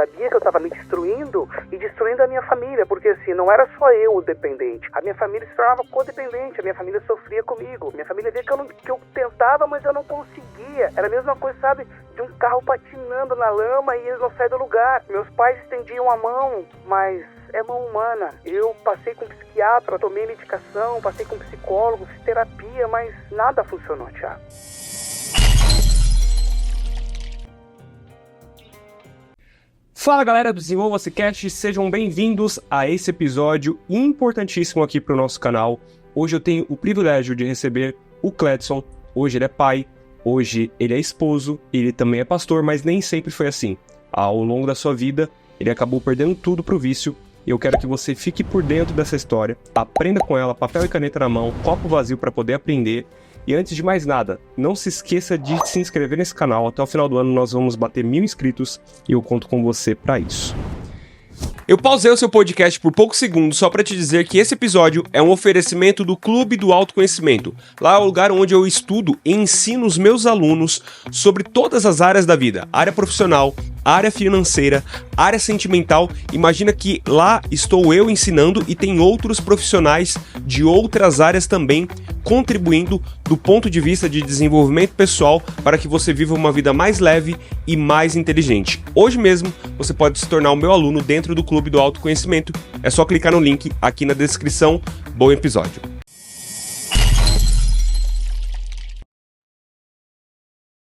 sabia que eu estava me destruindo e destruindo a minha família, porque assim, não era só eu o dependente. A minha família se tornava codependente, a minha família sofria comigo. Minha família via que eu tentava, mas eu não conseguia. Era a mesma coisa, sabe, de um carro patinando na lama e eles não saem do lugar. Meus pais estendiam a mão, mas é mão humana. Eu passei com psiquiatra, tomei medicação, passei com psicólogo, fiz terapia, mas nada funcionou, Thiago. Fala galera do Desenvolva-se Cast, sejam bem-vindos a esse episódio importantíssimo aqui para o nosso canal. Hoje eu tenho o privilégio de receber o Cledson. Hoje ele é pai, hoje ele é esposo, ele também é pastor, mas nem sempre foi assim. Ao longo da sua vida, ele acabou perdendo tudo pro vício. E eu quero que você fique por dentro dessa história, aprenda com ela, papel e caneta na mão, copo vazio para poder aprender. E antes de mais nada, não se esqueça de se inscrever nesse canal. Até o final do ano nós vamos bater 1000 inscritos e eu conto com você para isso. Eu pausei o seu podcast por poucos segundos só para te dizer que esse episódio é um oferecimento do Clube do Autoconhecimento. Lá é o lugar onde eu estudo e ensino os meus alunos sobre todas as áreas da vida. Área profissional, área financeira, área sentimental. Imagina que lá estou eu ensinando e tem outros profissionais de outras áreas também contribuindo do ponto de vista de desenvolvimento pessoal para que você viva uma vida mais leve e mais inteligente. Hoje mesmo você pode se tornar o meu aluno dentro do Clube do Autoconhecimento. É só clicar no link aqui na descrição. Bom episódio.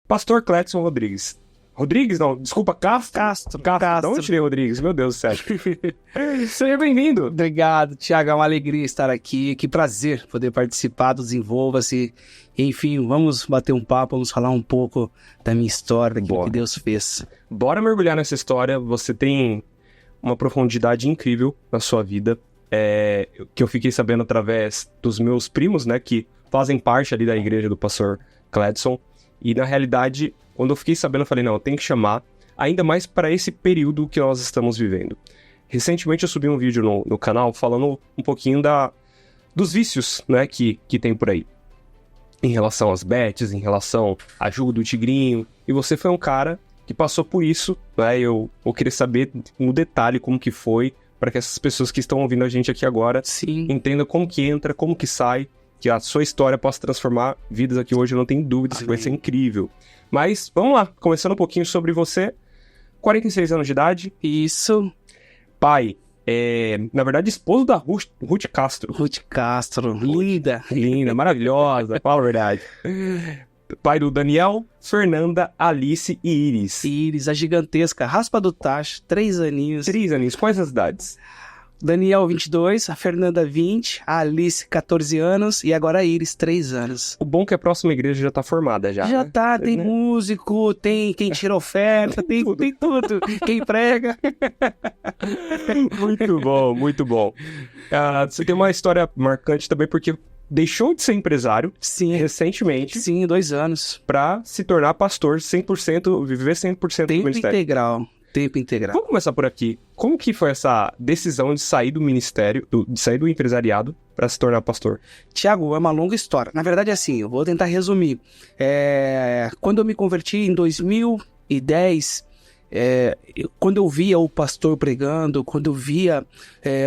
Pastor Cledson Rodrigues. Rodrigues, não, desculpa, Castro. De onde tirei Rodrigues? Meu Deus do céu. Seja bem-vindo. Obrigado, Thiago, é uma alegria estar aqui. Que prazer poder participar do Desenvolva-se. Enfim, vamos bater um papo, vamos falar um pouco da minha história, daquilo que Deus fez. Bora mergulhar nessa história. Você tem uma profundidade incrível na sua vida, que eu fiquei sabendo através dos meus primos, né, que fazem parte ali da igreja do pastor Cledson. E na realidade, quando eu fiquei sabendo, eu falei, não, eu tenho que chamar, ainda mais para esse período que nós estamos vivendo. Recentemente eu subi um vídeo no canal falando um pouquinho dos vícios, né, que tem por aí. Em relação às bets, em relação à jogo do tigrinho. E você foi um cara que passou por isso, né, eu queria saber no detalhe como que foi, para que essas pessoas que estão ouvindo a gente aqui agora entendam como que entra, como que sai, que a sua história possa transformar vidas aqui hoje, eu não tenho dúvidas que vai ser incrível. Mas, vamos lá, começando um pouquinho sobre você. 46 anos de idade. Isso. Pai, na verdade, esposo da Ruth Castro. Ruth Castro, linda. Linda, maravilhosa, fala a verdade. Pai do Daniel, Fernanda, Alice e Iris. Iris, a gigantesca, raspa do tacho, 3 aninhos. 3 aninhos, quais as idades? Daniel, 22, a Fernanda, 20, a Alice, 14 anos e agora a Iris, 3 anos. O bom é que a próxima igreja já tá formada já. Já né? tá, tem músico, tem quem tira oferta, tem tudo, quem prega. Muito bom, muito bom. Você tem uma história marcante também porque deixou de ser empresário recentemente. Sim, 2 anos. Pra se tornar pastor 100%, viver 100% do ministério. Tempo integral. Vamos começar por aqui. Como que foi essa decisão de sair do ministério, de sair do empresariado para se tornar pastor? Tiago, é uma longa história. Na verdade, assim, eu vou tentar resumir. Quando eu me converti em 2010, quando eu via o pastor pregando, quando eu via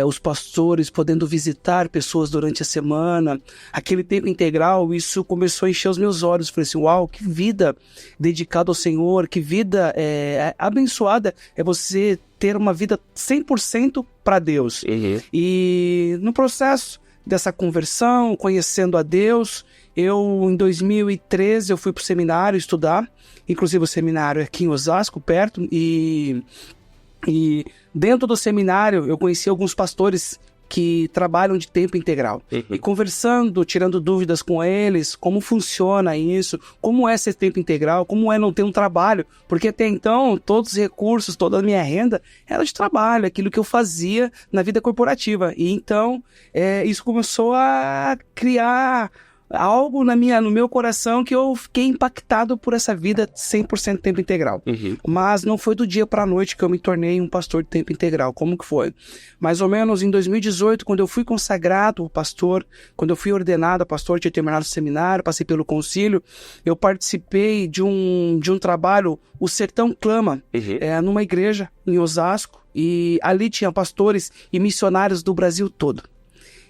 os pastores podendo visitar pessoas durante a semana, aquele tempo integral, isso começou a encher os meus olhos. Eu falei assim, uau, que vida dedicada ao Senhor, que vida abençoada é você ter uma vida 100% para Deus. Uhum. E no processo dessa conversão, conhecendo a Deus, em 2013, eu fui para o seminário estudar, inclusive o seminário é aqui em Osasco, perto, e dentro do seminário eu conheci alguns pastores que trabalham de tempo integral. Uhum. E conversando, tirando dúvidas com eles, como funciona isso, como é ser tempo integral, como é não ter um trabalho, porque até então todos os recursos, toda a minha renda era de trabalho, aquilo que eu fazia na vida corporativa. E então isso começou a criar algo no meu coração que eu fiquei impactado por essa vida 100% tempo integral. Mas não foi do dia para a noite que eu me tornei um pastor de tempo integral. Como que foi? Mais ou menos em 2018, quando eu fui consagrado pastor, quando eu fui ordenado pastor, tinha terminado o seminário, passei pelo concílio, eu participei de um trabalho, o Sertão Clama, numa igreja em Osasco, e ali tinha pastores e missionários do Brasil todo.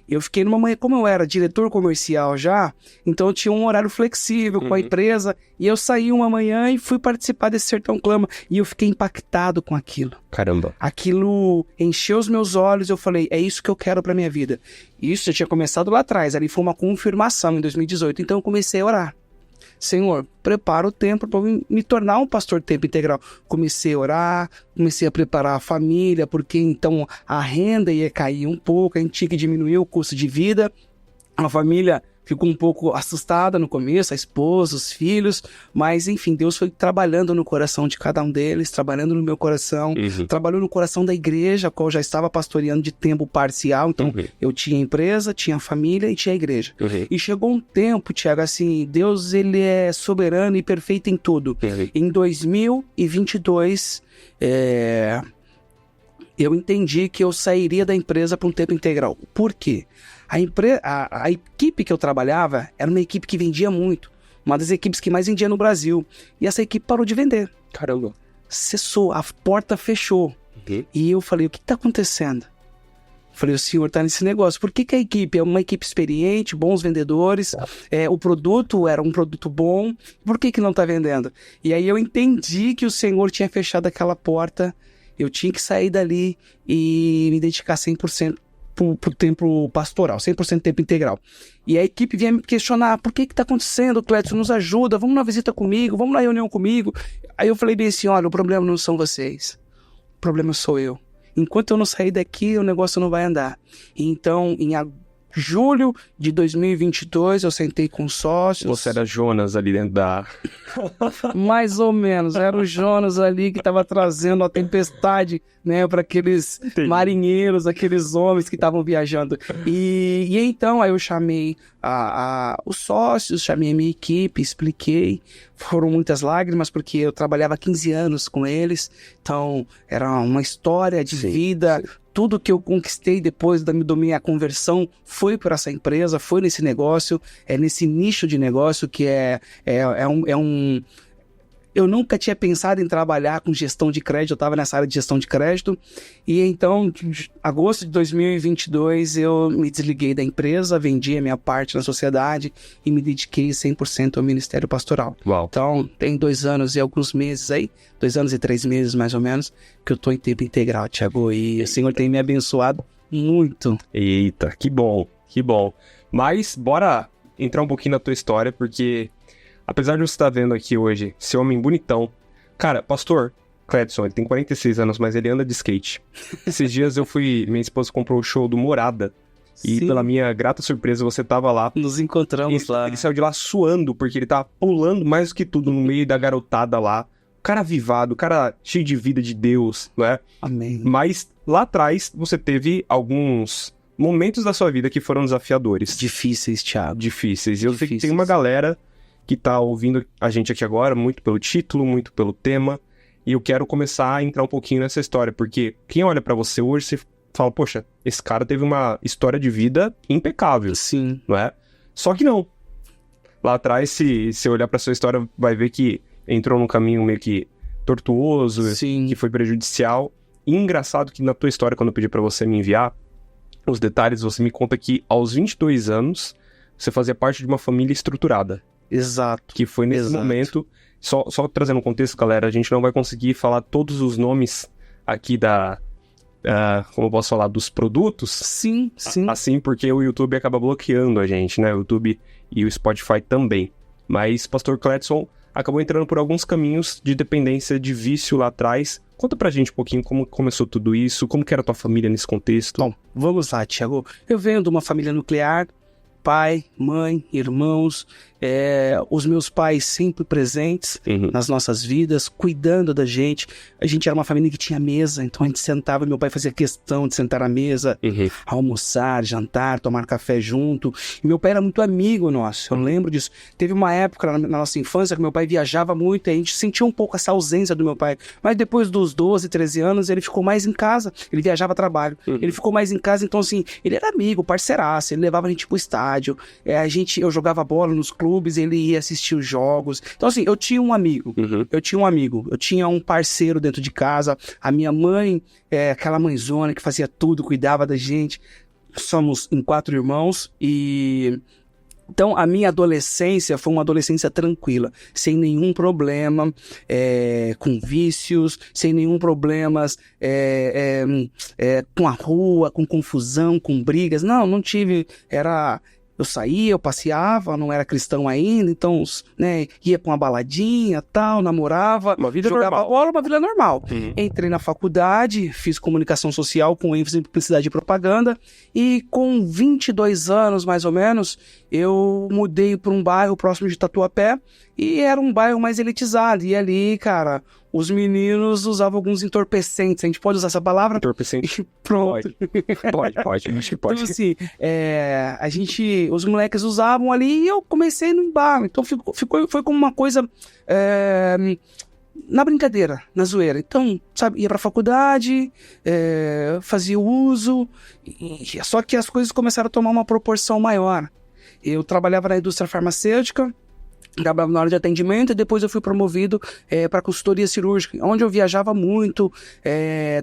Eu fiquei numa manhã, como eu era diretor comercial já, então eu tinha um horário flexível com a empresa, e eu saí uma manhã e fui participar desse Sertão Clama, e eu fiquei impactado com aquilo. Caramba. Aquilo encheu os meus olhos, eu falei, é isso que eu quero pra minha vida. Isso já tinha começado lá atrás, ali foi uma confirmação em 2018, então eu comecei a orar. Senhor, prepara o tempo para me tornar um pastor de tempo integral. Comecei a orar, comecei a preparar a família, porque então a renda ia cair um pouco, a gente tinha que diminuir o custo de vida. A família ficou um pouco assustada no começo, a esposa, os filhos, mas enfim, Deus foi trabalhando no coração de cada um deles, trabalhando no meu coração, trabalhou no coração da igreja, a qual eu já estava pastoreando de tempo parcial, então eu tinha empresa, tinha família e tinha igreja. E chegou um tempo, Tiago, assim, Deus ele é soberano e perfeito em tudo. Em 2022, eu entendi que eu sairia da empresa para um tempo integral. Por quê? A equipe que eu trabalhava era uma equipe que vendia muito. Uma das equipes que mais vendia no Brasil. E essa equipe parou de vender. Caramba. Cessou, a porta fechou. E eu falei, o que está acontecendo? Falei, o senhor está nesse negócio. Por que a equipe é uma equipe experiente, bons vendedores, o produto era um produto bom, por que não está vendendo? E aí eu entendi que o senhor tinha fechado aquela porta, eu tinha que sair dali e me dedicar 100% pro tempo pastoral, 100% tempo integral. E a equipe vinha me questionar, por que está acontecendo, Clécio? Nos ajuda, vamos na visita comigo, vamos na reunião comigo. Aí eu falei bem assim, olha, o problema não são vocês, o problema sou eu. Enquanto eu não sair daqui, o negócio não vai andar. Então, em julho de 2022, eu sentei com sócios. Você era Jonas ali dentro da... Mais ou menos, era o Jonas ali que estava trazendo a tempestade, né, para aqueles marinheiros, aqueles homens que estavam viajando. E então, aí eu chamei os sócios, chamei a minha equipe, expliquei. Foram muitas lágrimas, porque eu trabalhava 15 anos com eles, então era uma história de vida. Tudo que eu conquistei depois da minha conversão foi por essa empresa, foi nesse negócio, nesse nicho de negócio que eu nunca tinha pensado em trabalhar com gestão de crédito, eu estava nessa área de gestão de crédito, e então, em agosto de 2022, eu me desliguei da empresa, vendi a minha parte na sociedade e me dediquei 100% ao ministério pastoral. Uau. Então, tem 2 anos e alguns meses aí, 2 anos e 3 meses mais ou menos, que eu estou em tempo integral, Tiago, e o Senhor tem me abençoado muito. Eita, que bom, que bom. Mas, bora entrar um pouquinho na tua história, porque... apesar de você estar vendo aqui hoje, esse homem bonitão... Cara, pastor Cledson, ele tem 46 anos, mas ele anda de skate. Esses dias minha esposa comprou o show do Morada. E pela minha grata surpresa, você tava lá. Nos encontramos lá. Ele saiu de lá suando, porque ele tava pulando mais do que tudo no meio da garotada lá. O cara avivado, o cara cheio de vida de Deus, não é? Amém. Mas lá atrás, você teve alguns momentos da sua vida que foram desafiadores. Difíceis, Thiago. Difíceis. E eu sei que tem uma galera que tá ouvindo a gente aqui agora, muito pelo título, muito pelo tema, e eu quero começar a entrar um pouquinho nessa história, porque quem olha pra você hoje, você fala, poxa, esse cara teve uma história de vida impecável. Sim. Não é? Só que não. Lá atrás, se você olhar pra sua história, vai ver que entrou num caminho meio que tortuoso, Sim. que foi prejudicial. E engraçado que na tua história, quando eu pedi pra você me enviar os detalhes, você me conta que aos 22 anos, você fazia parte de uma família estruturada. Exato. Que foi nesse momento, só trazendo um contexto, galera, a gente não vai conseguir falar todos os nomes aqui como eu posso falar, dos produtos. Sim, sim. Assim, porque o YouTube acaba bloqueando a gente, né? O YouTube e o Spotify também. Mas Pastor Cledson acabou entrando por alguns caminhos de dependência, de vício lá atrás. Conta pra gente um pouquinho como começou tudo isso, como que era a tua família nesse contexto. Bom, vamos lá, Thiago. Eu venho de uma família nuclear, pai, mãe, irmãos, os meus pais sempre presentes nas nossas vidas, cuidando da gente. A gente era uma família que tinha mesa, então a gente sentava, meu pai fazia questão de sentar à mesa, almoçar, jantar, tomar café junto. E meu pai era muito amigo nosso, eu lembro disso. Teve uma época na nossa infância que meu pai viajava muito e a gente sentia um pouco essa ausência do meu pai. Mas depois dos 12, 13 anos, ele ficou mais em casa, ele viajava a trabalho. Ele ficou mais em casa, então assim, ele era amigo, parceiraço, ele levava a gente pro estádio, eu jogava bola nos clubes, ele ia assistir os jogos. Então assim, eu tinha um amigo, eu tinha um parceiro dentro de casa. A minha mãe, aquela mãezona que fazia tudo, cuidava da gente. Somos em 4 irmãos e... Então, a minha adolescência foi uma adolescência tranquila, sem nenhum problema, com vícios, sem nenhum problema com a rua, com confusão, com brigas. Não tive, eu saía, eu passeava, não era cristão ainda, então, né, ia pra uma baladinha, tal, namorava, jogava bola, uma vida normal. Entrei na faculdade, fiz comunicação social com ênfase em publicidade e propaganda, e com 22 anos, mais ou menos, eu mudei para um bairro próximo de Tatuapé, e era um bairro mais elitizado, e ali, cara, os meninos usavam alguns entorpecentes. A gente pode usar essa palavra? Entorpecente? Pronto. Pode, acho que pode. Então, assim, os moleques usavam ali e eu comecei no embalo. Então, foi como uma coisa na brincadeira, na zoeira. Então, sabe, ia pra faculdade, fazia o uso, só que as coisas começaram a tomar uma proporção maior. Eu trabalhava na indústria farmacêutica, trabalhava na área de atendimento e depois eu fui promovido para consultoria cirúrgica, onde eu viajava muito,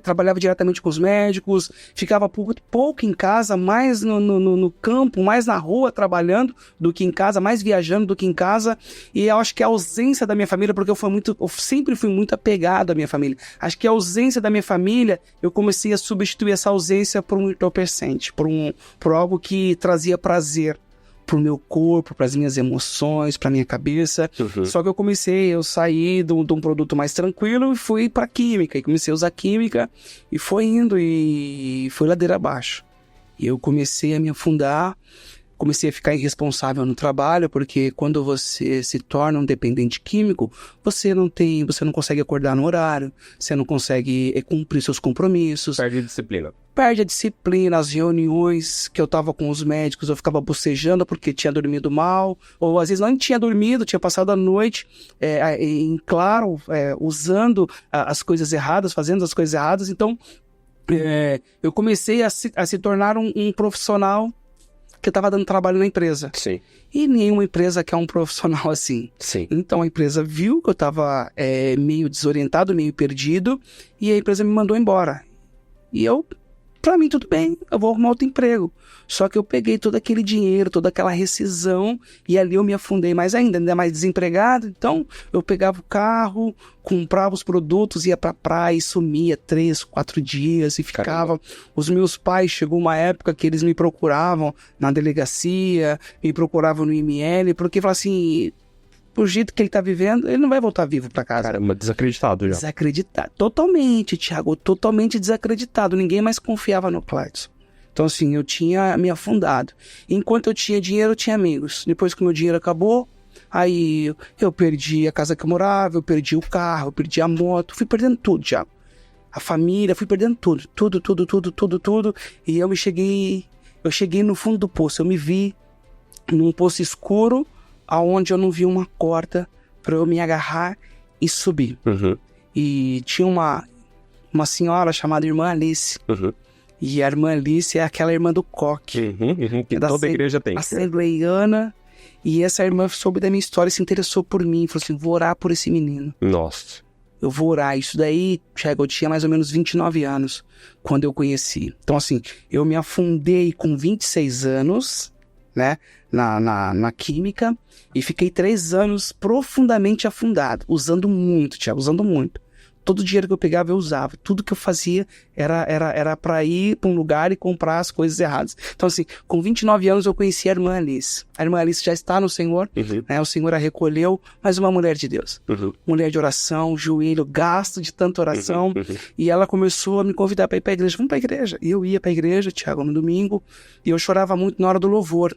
trabalhava diretamente com os médicos, ficava pouco em casa, mais no campo, mais na rua trabalhando do que em casa, mais viajando do que em casa. E eu acho que a ausência da minha família, porque eu sempre fui muito apegado à minha família, acho que a ausência da minha família, eu comecei a substituir essa ausência por um entorpecente, por algo que trazia prazer pro meu corpo, pras minhas emoções, pra minha cabeça. Só que eu saí de um produto mais tranquilo e fui pra química, e comecei a usar química, e foi indo, e foi ladeira abaixo. E eu comecei a me afundar, comecei a ficar irresponsável no trabalho, porque quando você se torna um dependente químico, você não consegue acordar no horário, você não consegue cumprir seus compromissos. Perde a disciplina, as reuniões que eu tava com os médicos, eu ficava bocejando porque tinha dormido mal, ou às vezes não tinha dormido, tinha passado a noite em claro, usando as coisas erradas, fazendo as coisas erradas. Então, eu comecei a se tornar um profissional que eu tava dando trabalho na empresa. Sim. E nenhuma empresa quer um profissional assim. Sim. Então a empresa viu que eu tava meio desorientado, meio perdido, e a empresa me mandou embora. E pra mim tudo bem, eu vou arrumar outro emprego. Só que eu peguei todo aquele dinheiro, toda aquela rescisão, e ali eu me afundei mais ainda mais desempregado. Então eu pegava o carro, comprava os produtos, ia pra praia e sumia 3, 4 dias e ficava. Caramba. Os meus pais, chegou uma época que eles me procuravam na delegacia, me procuravam no IML, porque falavam assim, pro jeito que ele tá vivendo, ele não vai voltar vivo pra casa. Caramba, desacreditado já. Desacreditado. Totalmente, Thiago, totalmente desacreditado. Ninguém mais confiava no Clayton. Então, assim, eu tinha me afundado. Enquanto eu tinha dinheiro, eu tinha amigos. Depois que o meu dinheiro acabou, aí eu perdi a casa que eu morava, eu perdi o carro, eu perdi a moto, fui perdendo tudo, Thiago. A família, fui perdendo tudo. Tudo. E eu cheguei no fundo do poço. Eu me vi num poço escuro, aonde eu não vi uma corda para eu me agarrar e subir. E tinha uma senhora chamada Irmã Alice. E a Irmã Alice é aquela irmã do coque. Que toda igreja tem. Assembleiana. E essa irmã soube da minha história e se interessou por mim. Falou assim, vou orar por esse menino. Nossa. Eu vou orar. Isso daí, Thiago, eu tinha mais ou menos 29 anos quando eu conheci. Então, assim, eu me afundei com 26 anos, né, na química, e fiquei 3 anos profundamente afundado, usando muito, Thiago, usando muito. Todo o dinheiro que eu pegava eu usava, tudo que eu fazia era para ir para um lugar e comprar as coisas erradas. Então, assim, com 29 anos eu conheci a Irmã Alice. A Irmã Alice já está no Senhor, né? O Senhor a recolheu, mas uma mulher de Deus. Mulher de oração, joelho gasto de tanta oração. E ela começou a me convidar para ir para a igreja. Vamos para a igreja. E eu ia para a igreja, Thiago, no domingo, e eu chorava muito na hora do louvor.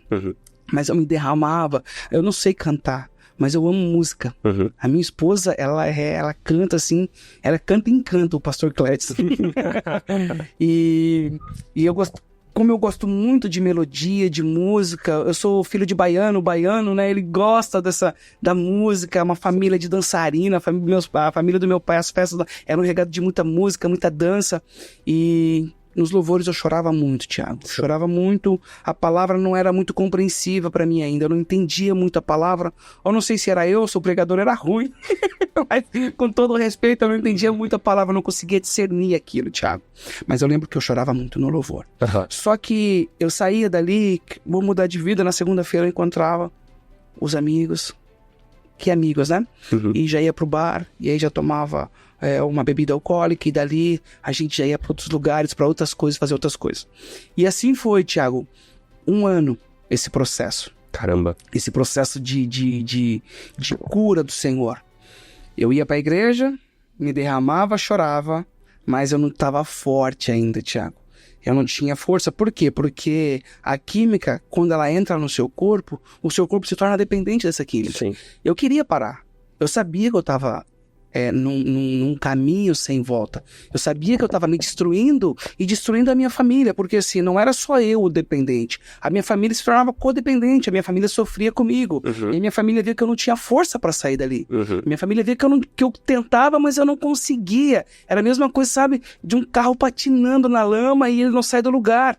mas eu me derramava. Eu não sei cantar, mas eu amo música. A minha esposa, ela canta assim, ela canta em canto, o pastor Clédson. e como eu gosto muito de melodia, de música, eu sou filho de baiano, né, ele gosta da música, uma família de dançarina, a família do meu pai, as festas eram regadas de muita música, muita dança, e nos louvores eu chorava muito, Thiago. Chorava muito, a palavra não era muito compreensiva para mim ainda, eu não entendia muito a palavra. Eu não sei se era eu, se o pregador era ruim, mas com todo respeito eu não entendia muito a palavra, eu não conseguia discernir aquilo, Thiago. Mas eu lembro que eu chorava muito no louvor. Só que eu saía dali, vou mudar de vida, na segunda-feira eu encontrava os amigos, que amigos, né? E já ia pro bar, e aí já tomava uma bebida alcoólica, e dali a gente já ia para outros lugares, para outras coisas, fazer outras coisas. E assim foi, Thiago, 1 ano esse processo. Caramba. Esse processo de cura do Senhor. Eu ia para a igreja, me derramava, chorava, mas eu não estava forte ainda, Thiago. Eu não tinha força. Por quê? Porque a química, quando ela entra no seu corpo, o seu corpo se torna dependente dessa química. Sim. Eu queria parar. Eu sabia que eu estava num caminho sem volta. Eu sabia que eu estava me destruindo e destruindo a minha família, porque assim, não era só eu o dependente. A minha família se tornava codependente, a minha família sofria comigo. E a minha família via que eu não tinha força para sair dali. Minha família via que eu tentava, mas eu não conseguia. Era a mesma coisa, sabe, de um carro patinando na lama e ele não sai do lugar.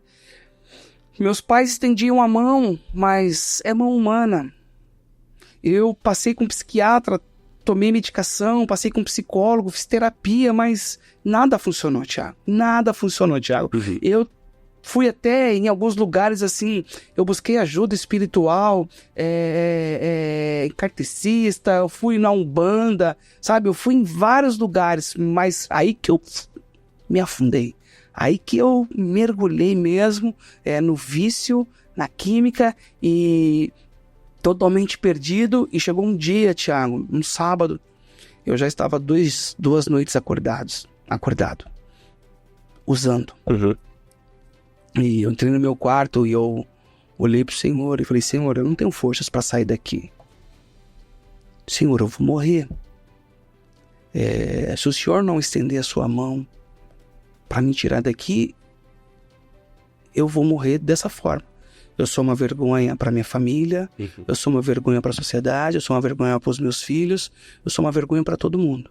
Meus pais estendiam a mão, mas é mão humana. Eu passei com um psiquiatra, tomei medicação, passei com um psicólogo, fiz terapia, mas nada funcionou, Thiago. Nada funcionou, Thiago. Eu fui até em alguns lugares, assim, eu busquei ajuda espiritual, kardecista, eu fui na Umbanda, sabe? Eu fui em vários lugares, mas aí que eu me afundei. Aí que eu mergulhei mesmo no vício, na química e totalmente perdido. E chegou um dia, Thiago, um sábado, eu já estava 2 noites acordado, usando. E eu entrei no meu quarto e eu olhei pro Senhor e falei: Senhor, eu não tenho forças para sair daqui. Senhor, eu vou morrer. Se o Senhor não estender a sua mão para me tirar daqui, eu vou morrer dessa forma. Eu sou uma vergonha para minha família, eu sou uma vergonha para a sociedade, eu sou uma vergonha para os meus filhos, eu sou uma vergonha para todo mundo.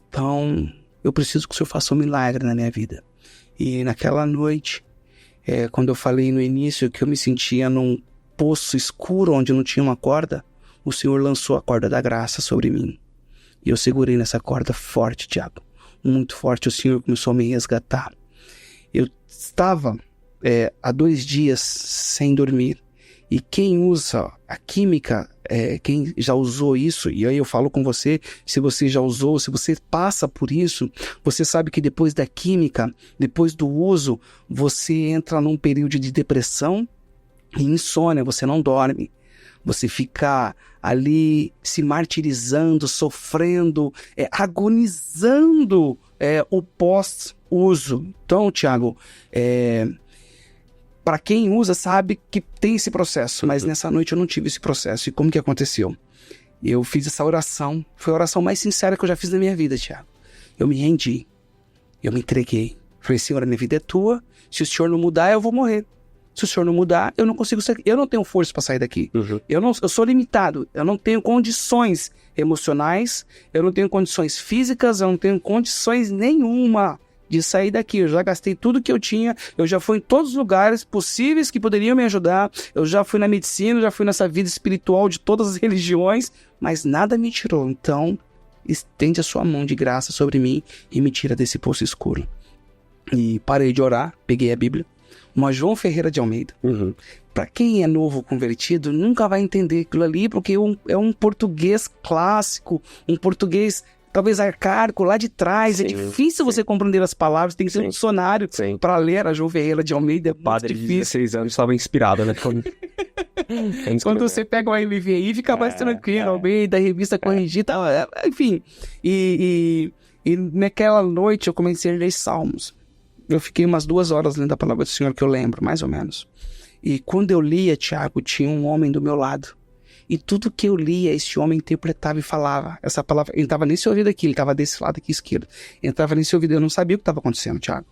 Então, eu preciso que o Senhor faça um milagre na minha vida. E naquela noite, quando eu falei no início que eu me sentia num poço escuro onde não tinha uma corda, o Senhor lançou a corda da graça sobre mim. E eu segurei nessa corda forte, Thiago. Muito forte. O Senhor começou a me resgatar. Eu estava há 2 dias sem dormir. E quem usa a química, quem já usou isso, e aí eu falo com você, se você já usou, se você passa por isso, você sabe que depois da química, depois do uso, você entra num período de depressão e insônia, você não dorme. Você fica ali se martirizando, sofrendo, agonizando o pós-uso. Então, Thiago, para quem usa sabe que tem esse processo, mas nessa noite eu não tive esse processo. E como que aconteceu? Eu fiz essa oração, foi a oração mais sincera que eu já fiz na minha vida, Thiago. Eu me rendi, eu me entreguei. Falei: Senhor, a minha vida é tua, se o Senhor não mudar, eu vou morrer. Se o Senhor não mudar, eu não consigo sair, eu não tenho força para sair daqui. Eu sou limitado, eu não tenho condições emocionais, eu não tenho condições físicas, eu não tenho condições nenhuma de sair daqui. Eu já gastei tudo que eu tinha, eu já fui em todos os lugares possíveis que poderiam me ajudar, eu já fui na medicina, já fui nessa vida espiritual de todas as religiões, mas nada me tirou. Então, estende a sua mão de graça sobre mim e me tira desse poço escuro. E parei de orar, peguei a Bíblia, uma João Ferreira de Almeida. Para quem é novo convertido, nunca vai entender aquilo ali, porque é um português clássico, um português talvez arcaico, lá de trás. Sim, é difícil você compreender as palavras, tem que ser um dicionário para ler a João Ferreira de Almeida. É padre de 16 anos estava inspirado, né? Quando você pega o NVI, fica mais tranquilo, Almeida, revista corrigida, enfim. E naquela noite eu comecei a ler Salmos. Eu fiquei umas 2 horas lendo a palavra do Senhor, que eu lembro, mais ou menos. E quando eu lia, Tiago, tinha um homem do meu lado. E tudo que eu lia, esse homem interpretava e falava. Essa palavra entrava nesse ouvido aqui, ele estava desse lado aqui esquerdo. Entrava nesse ouvido, eu não sabia o que estava acontecendo, Tiago.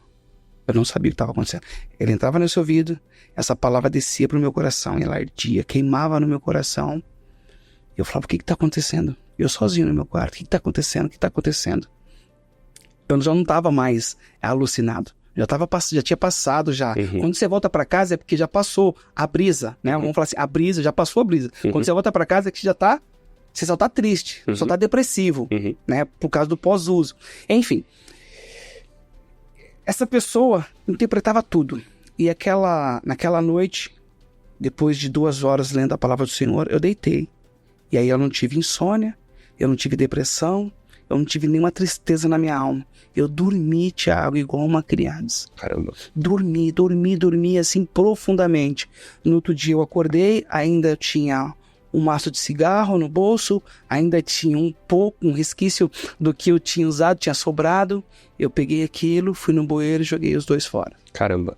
Eu não sabia o que estava acontecendo. Ele entrava nesse ouvido, essa palavra descia para o meu coração, ela ardia, queimava no meu coração. Eu falava, o que está acontecendo? Eu sozinho no meu quarto, o que está acontecendo? O que está acontecendo? Eu já não estava mais alucinado. Já tinha passado já. Quando você volta para casa é porque já passou a brisa, né? Vamos falar assim, a brisa, já passou a brisa. Quando você volta para casa é que você só tá triste, só tá depressivo, né? Por causa do pós-uso. Enfim, essa pessoa interpretava tudo. E naquela noite, depois de 2 horas lendo a palavra do Senhor, eu deitei. E aí eu não tive insônia, eu não tive depressão, eu não tive nenhuma tristeza na minha alma. Eu dormi, Tiago, igual uma criança. Caramba. Dormi assim profundamente. No outro dia eu acordei, ainda tinha um maço de cigarro no bolso, ainda tinha um resquício do que eu tinha usado, tinha sobrado. Eu peguei aquilo, fui no bueiro e joguei os 2 fora. Caramba.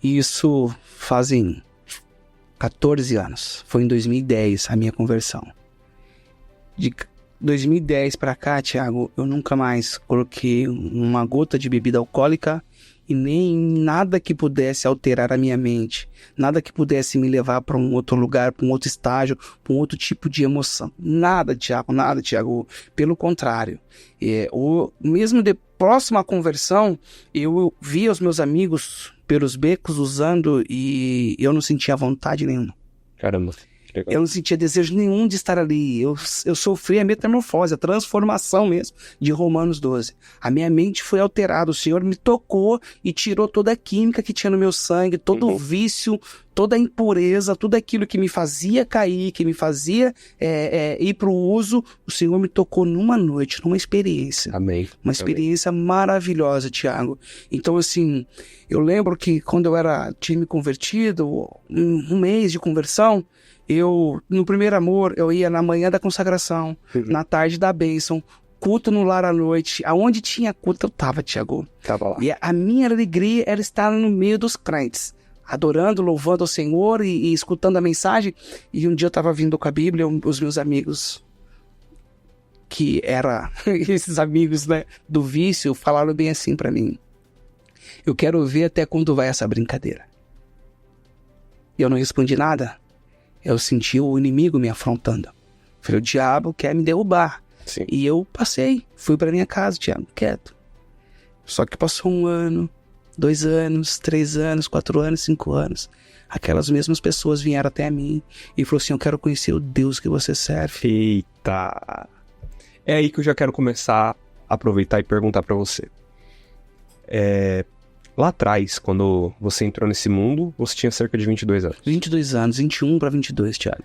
Isso fazem 14 anos. Foi em 2010 a minha conversão. De 2010 pra cá, Tiago, eu nunca mais coloquei uma gota de bebida alcoólica e nem nada que pudesse alterar a minha mente, nada que pudesse me levar para um outro lugar, para um outro estágio, para um outro tipo de emoção. Nada, Tiago. Pelo contrário. Mesmo próximo à conversão, eu via os meus amigos pelos becos usando e eu não sentia vontade nenhuma. Caramba. Eu não sentia desejo nenhum de estar ali. Eu sofri a metamorfose, a transformação mesmo de Romanos 12. A minha mente foi alterada. O Senhor me tocou e tirou toda a química que tinha no meu sangue, todo o vício, toda a impureza, tudo aquilo que me fazia cair, que me fazia ir para o uso. O Senhor me tocou numa noite, numa experiência. Amém. Uma experiência maravilhosa, Tiago. Então, assim, eu lembro que quando tinha me convertido, um mês de conversão, no primeiro amor, eu ia na manhã da consagração, na tarde da bênção, culto no lar à noite. Aonde tinha culto, eu tava, Tiago. Tava lá. E a minha alegria era estar no meio dos crentes, adorando, louvando ao Senhor e escutando a mensagem. E um dia eu tava vindo com a Bíblia, os meus amigos, que eram esses amigos, né, do vício, falaram bem assim pra mim: eu quero ver até quando vai essa brincadeira. E eu não respondi nada. Eu senti o inimigo me afrontando. Falei, o diabo quer me derrubar. Sim. E eu fui pra minha casa, Tiago, quieto. Só que passou 1 ano, 2 anos, 3 anos, 4 anos, 5 anos. Aquelas mesmas pessoas vieram até mim e falaram assim, eu quero conhecer o Deus que você serve. Eita! É aí que eu já quero começar a aproveitar e perguntar pra você. Lá atrás, quando você entrou nesse mundo, você tinha cerca de 22 anos. 22 anos, 21 para 22, Thiago.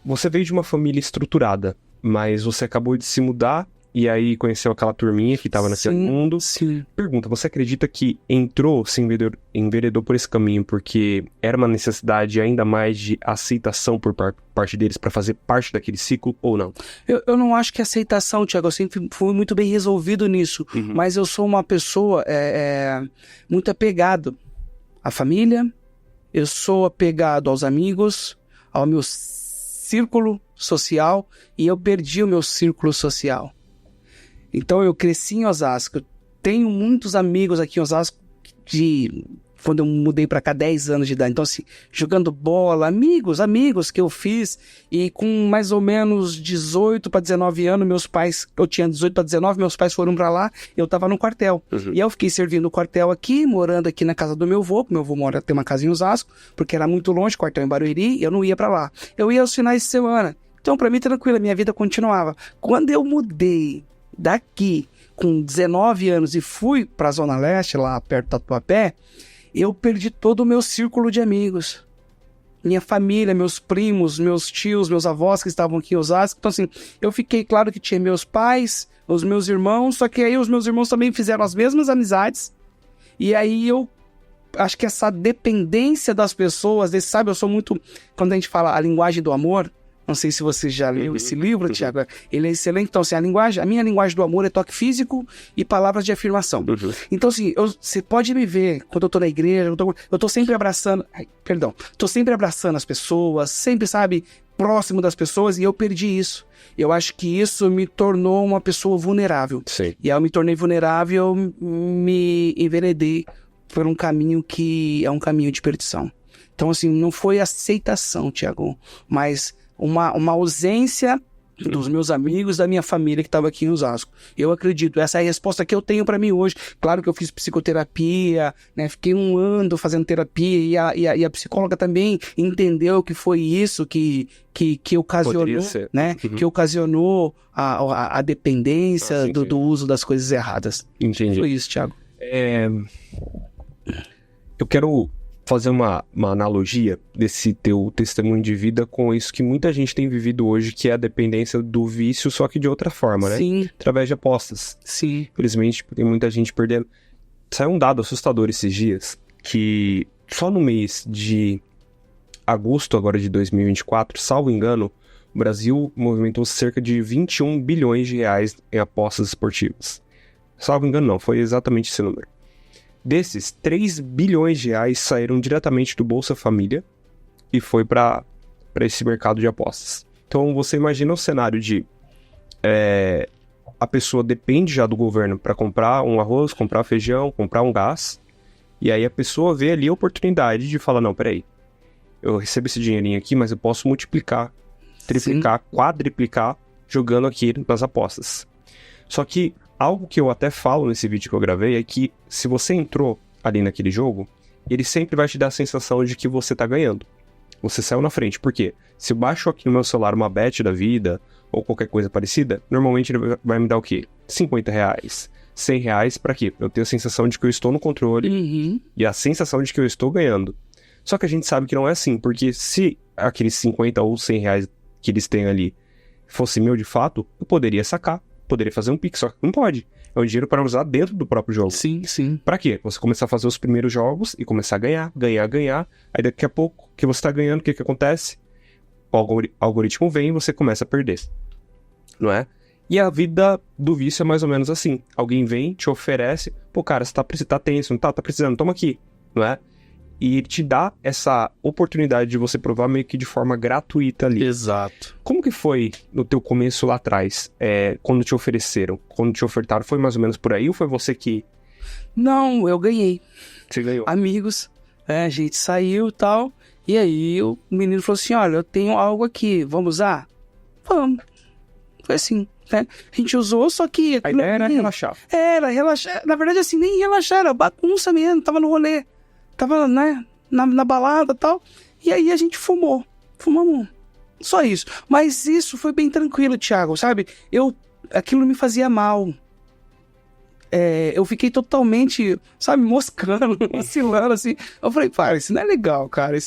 Você veio de uma família estruturada, mas você acabou de se mudar e aí conheceu aquela turminha que estava naquele mundo. Sim. Pergunta, você acredita que se enveredou por esse caminho porque era uma necessidade ainda mais de aceitação por parte deles para fazer parte daquele ciclo ou não? Eu não acho que aceitação, Thiago, eu sempre fui muito bem resolvido nisso, mas eu sou uma pessoa muito apegado à família, eu sou apegado aos amigos, ao meu círculo social, e eu perdi o meu círculo social. Então eu cresci em Osasco, eu tenho muitos amigos aqui em Osasco quando eu mudei pra cá 10 anos de idade, então assim, jogando bola, amigos que eu fiz, e com mais ou menos 18 para 19 anos, eu tinha 18 para 19, meus pais foram pra lá, eu tava no quartel, e eu fiquei servindo o quartel aqui, morando aqui na casa do meu avô tem uma casa em Osasco, porque era muito longe, quartel em Barueri, e eu não ia pra lá, eu ia aos finais de semana, então pra mim tranquilo, minha vida continuava. Quando eu mudei daqui com 19 anos e fui pra Zona Leste, lá perto do Tatuapé, eu perdi todo o meu círculo de amigos. Minha família, meus primos, meus tios, meus avós que estavam aqui em Osasco. Então assim, eu fiquei claro que tinha meus pais, os meus irmãos, só que aí os meus irmãos também fizeram as mesmas amizades. E aí eu acho que essa dependência das pessoas, sabe, eu sou muito, quando a gente fala a linguagem do amor, Não sei se você já leu esse livro, Thiago. Ele é excelente. Então, assim, a minha linguagem do amor é toque físico e palavras de afirmação. Então, assim, você pode me ver quando eu tô na igreja, eu tô sempre abraçando... Tô sempre abraçando as pessoas, sempre, sabe, próximo das pessoas, e eu perdi isso. Eu acho que isso me tornou uma pessoa vulnerável. Sim. E ao me tornei vulnerável, eu me enveredei por um caminho que é um caminho de perdição. Então, assim, não foi aceitação, Thiago, mas uma ausência dos meus amigos, da minha família que estava aqui em Osasco. Eu acredito, essa é a resposta que eu tenho para mim hoje. Claro que eu fiz psicoterapia, né? Fiquei um ano fazendo terapia e a psicóloga também entendeu que foi isso que ocasionou, né? Que ocasionou a dependência do uso das coisas erradas. Entendi. Foi isso, Thiago. Eu quero fazer uma analogia desse teu testemunho de vida com isso que muita gente tem vivido hoje, que é a dependência do vício, só que de outra forma, né? Sim. Através de apostas. Sim. Infelizmente, tem muita gente perdendo. Saiu um dado assustador esses dias, que só no mês de agosto agora de 2024, salvo engano, o Brasil movimentou cerca de 21 bilhões de reais em apostas esportivas. Salvo engano não, foi exatamente esse número. Desses, 3 bilhões de reais saíram diretamente do Bolsa Família e foi para esse mercado de apostas. Então você imagina o cenário de a pessoa depende já do governo para comprar um arroz, comprar feijão, comprar um gás, e aí a pessoa vê ali a oportunidade de falar, não, peraí, eu recebo esse dinheirinho aqui, mas eu posso multiplicar, triplicar, quadriplicar jogando aqui nas apostas. Só que algo que eu até falo nesse vídeo que eu gravei é que se você entrou ali naquele jogo, ele sempre vai te dar a sensação de que você tá ganhando. Você saiu na frente. Por quê? Se eu baixo aqui no meu celular uma bet da vida ou qualquer coisa parecida, normalmente ele vai me dar o quê? 50 reais, 100 reais pra quê? Eu tenho a sensação de que eu estou no controle e a sensação de que eu estou ganhando. Só que a gente sabe que não é assim, porque se aqueles 50 ou 100 reais que eles têm ali fosse meu de fato, eu poderia sacar. Poderia fazer um Pix, só que não pode. É um dinheiro para usar dentro do próprio jogo. Sim, sim. Pra quê? Você começar a fazer os primeiros jogos e começar a ganhar. Aí daqui a pouco que você tá ganhando, o que acontece? O algoritmo vem e você começa a perder. Não é? E a vida do vício é mais ou menos assim. Alguém vem, te oferece, pô, cara, você tá tenso, não tá precisando, toma aqui. Não é? E te dá essa oportunidade de você provar meio que de forma gratuita ali. Exato. Como que foi no teu começo lá atrás? Quando te ofereceram? Quando te ofertaram, foi mais ou menos por aí ou foi você que... Não, eu ganhei. Você ganhou? Amigos, a gente saiu e tal, e aí o menino falou assim, olha, eu tenho algo aqui, vamos usar? Vamos. Foi assim, né? A gente usou, só que... A ideia era relaxar. Era relaxar. Na verdade, assim, nem relaxar, era bagunça mesmo, tava no rolê. Tava, né, na balada e tal. E aí a gente fumamos. Só isso. Mas isso foi bem tranquilo, Thiago, sabe? Aquilo me fazia mal. Eu fiquei totalmente, sabe, moscando, vacilando, assim. Eu falei, para, isso não é legal, cara.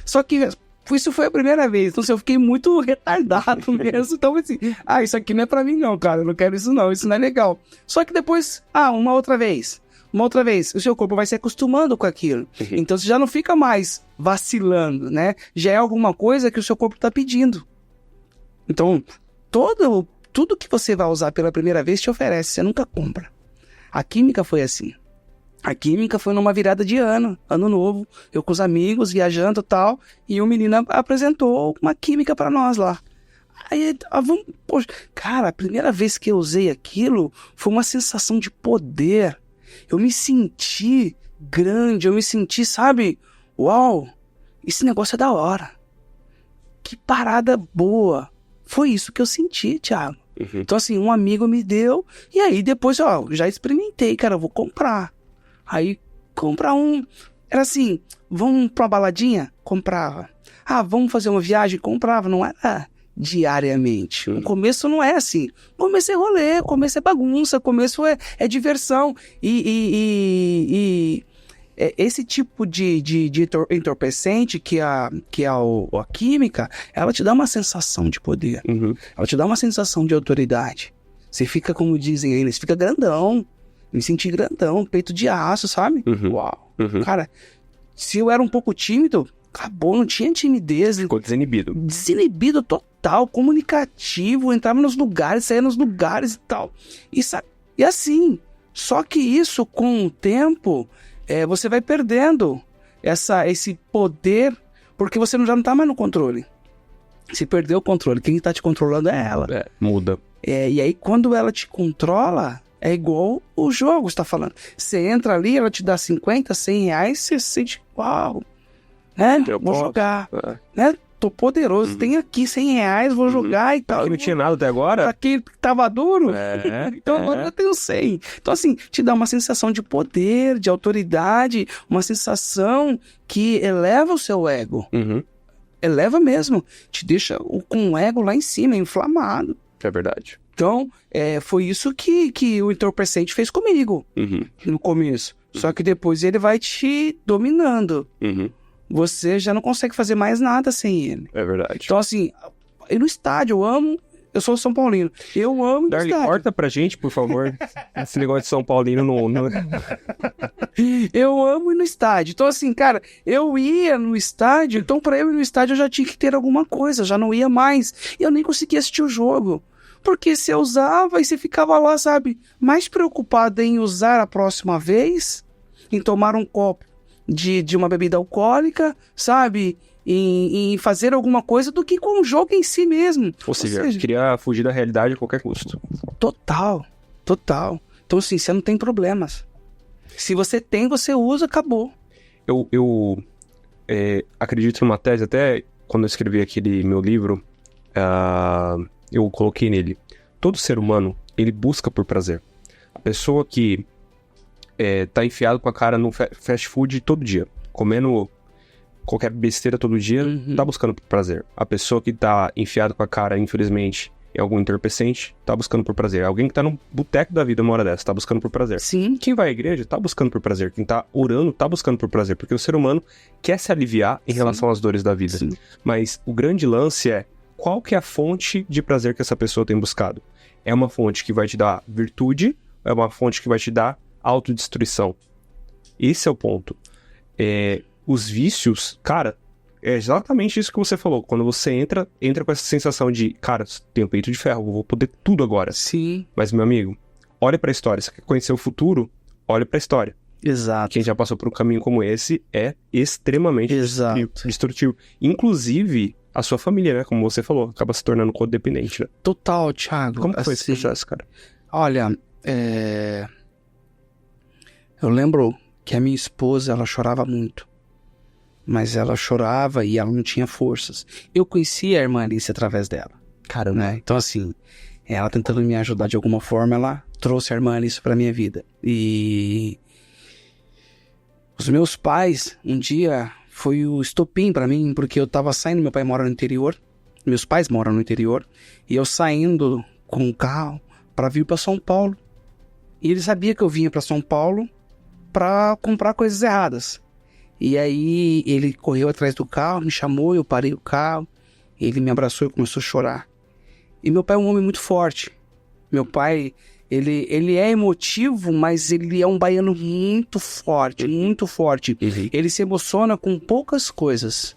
Só que isso foi a primeira vez. Então, assim, eu fiquei muito retardado mesmo. Então, assim, isso aqui não é pra mim não, cara. Eu não quero isso não, isso não é legal. Só que depois, uma outra vez, o seu corpo vai se acostumando com aquilo. Então você já não fica mais vacilando, né? Já é alguma coisa que o seu corpo está pedindo. Então, tudo que você vai usar pela primeira vez te oferece, você nunca compra. A química foi assim. A química foi numa virada de ano novo, eu com os amigos, viajando e tal, e o menino apresentou uma química para nós lá. Aí, poxa, cara, a primeira vez que eu usei aquilo foi uma sensação de poder. Eu me senti grande, eu me senti, sabe? Uau, esse negócio é da hora. Que parada boa. Foi isso que eu senti, Thiago. Então, assim, um amigo me deu, e aí depois, já experimentei, cara, eu vou comprar. Aí, comprar era assim, vamos pra uma baladinha? Comprava. Vamos fazer uma viagem? Comprava. Não era diariamente. O começo não é assim. O começo é rolê, o começo é bagunça, o começo é diversão. E esse tipo de entorpecente que é a química, ela te dá uma sensação de poder. Ela te dá uma sensação de autoridade. Você fica, como dizem eles, fica grandão. Me senti grandão, peito de aço, sabe? Uau. Cara, se eu era um pouco tímido, Acabou, não tinha timidez. Ficou desinibido. Desinibido total, comunicativo, entrava nos lugares, saía nos lugares e tal. E assim, só que isso, com o tempo, você vai perdendo esse poder, porque você já não tá mais no controle. Se perdeu o controle, quem tá te controlando é ela. Muda. E aí, quando ela te controla, é igual o jogo, você tá falando. Você entra ali, ela te dá 50, 100 reais, você se sente, uau, né? Vou jogar, né? Tô poderoso, tem aqui 100 reais, vou jogar e tal. Aqui não tinha nada até agora. Aqui tava duro, então é. agora eu tenho 100. Então assim, te dá uma sensação de poder, de autoridade, uma sensação que eleva o seu ego. Eleva mesmo, te deixa com o ego lá em cima, inflamado. É verdade. Então, foi isso que o entorpecente fez comigo no começo. Só que depois ele vai te dominando. Você já não consegue fazer mais nada sem ele. É verdade. Então, assim, no estádio, eu sou São Paulino. Eu amo o Darley, estádio. corta pra gente, por favor. Esse negócio de São Paulino não... Eu amo ir no estádio. Então, assim, cara, eu ia no estádio, então pra eu ir no estádio eu já tinha que ter alguma coisa, já não ia mais. E eu nem conseguia assistir o jogo. Porque você usava e você ficava lá, sabe, mais preocupado em usar a próxima vez, em tomar um copo de uma bebida alcoólica, sabe, em fazer alguma coisa do que com o jogo em si mesmo. Ou seja, queria fugir da realidade a qualquer custo. Total. Então, assim, você não tem problemas. Se você tem, você usa, acabou. Eu acredito numa tese, até quando eu escrevi aquele meu livro, eu coloquei nele. Todo ser humano, ele busca por prazer. A pessoa que tá enfiado com a cara no fast food todo dia, comendo qualquer besteira todo dia, tá buscando por prazer. A pessoa que tá enfiado com a cara, infelizmente, em algum entorpecente, tá buscando por prazer. Alguém que tá no boteco da vida uma hora dessa, tá buscando por prazer. Sim. Quem vai à igreja, tá buscando por prazer. Quem tá orando, tá buscando por prazer. Porque o ser humano quer se aliviar em relação às dores da vida. Sim. Mas o grande lance é, qual que é a fonte de prazer que essa pessoa tem buscado? É uma fonte que vai te dar virtude, ou é uma fonte que vai te dar autodestruição? Esse é o ponto. Os vícios, cara, é exatamente isso que você falou. Quando você entra com essa sensação de, cara, tenho peito de ferro, vou poder tudo agora. Sim. Mas, meu amigo, olha pra história. Você quer conhecer o futuro? Olha pra história. Exato. Quem já passou por um caminho como esse é extremamente destrutivo. Inclusive, a sua família, né? Como você falou, acaba se tornando codependente, né? Total, Thiago. Como que foi esse processo, cara? Olha, eu lembro que a minha esposa, ela chorava muito. Mas ela chorava e ela não tinha forças. Eu conhecia a irmã Alice através dela. Caramba. Né? Então, assim, ela tentando me ajudar de alguma forma, ela trouxe a irmã Alice pra minha vida. E os meus pais, um dia, foi o estopim pra mim, porque eu tava saindo, meu pai mora no interior, meus pais moram no interior, e eu saindo com o carro pra vir pra São Paulo. E ele sabia que eu vinha pra São Paulo pra comprar coisas erradas. E aí ele correu atrás do carro, me chamou, eu parei o carro, ele me abraçou e começou a chorar. E meu pai é um homem muito forte. Meu pai, ele é emotivo, mas ele é um baiano muito forte, muito forte. Ele se emociona com poucas coisas.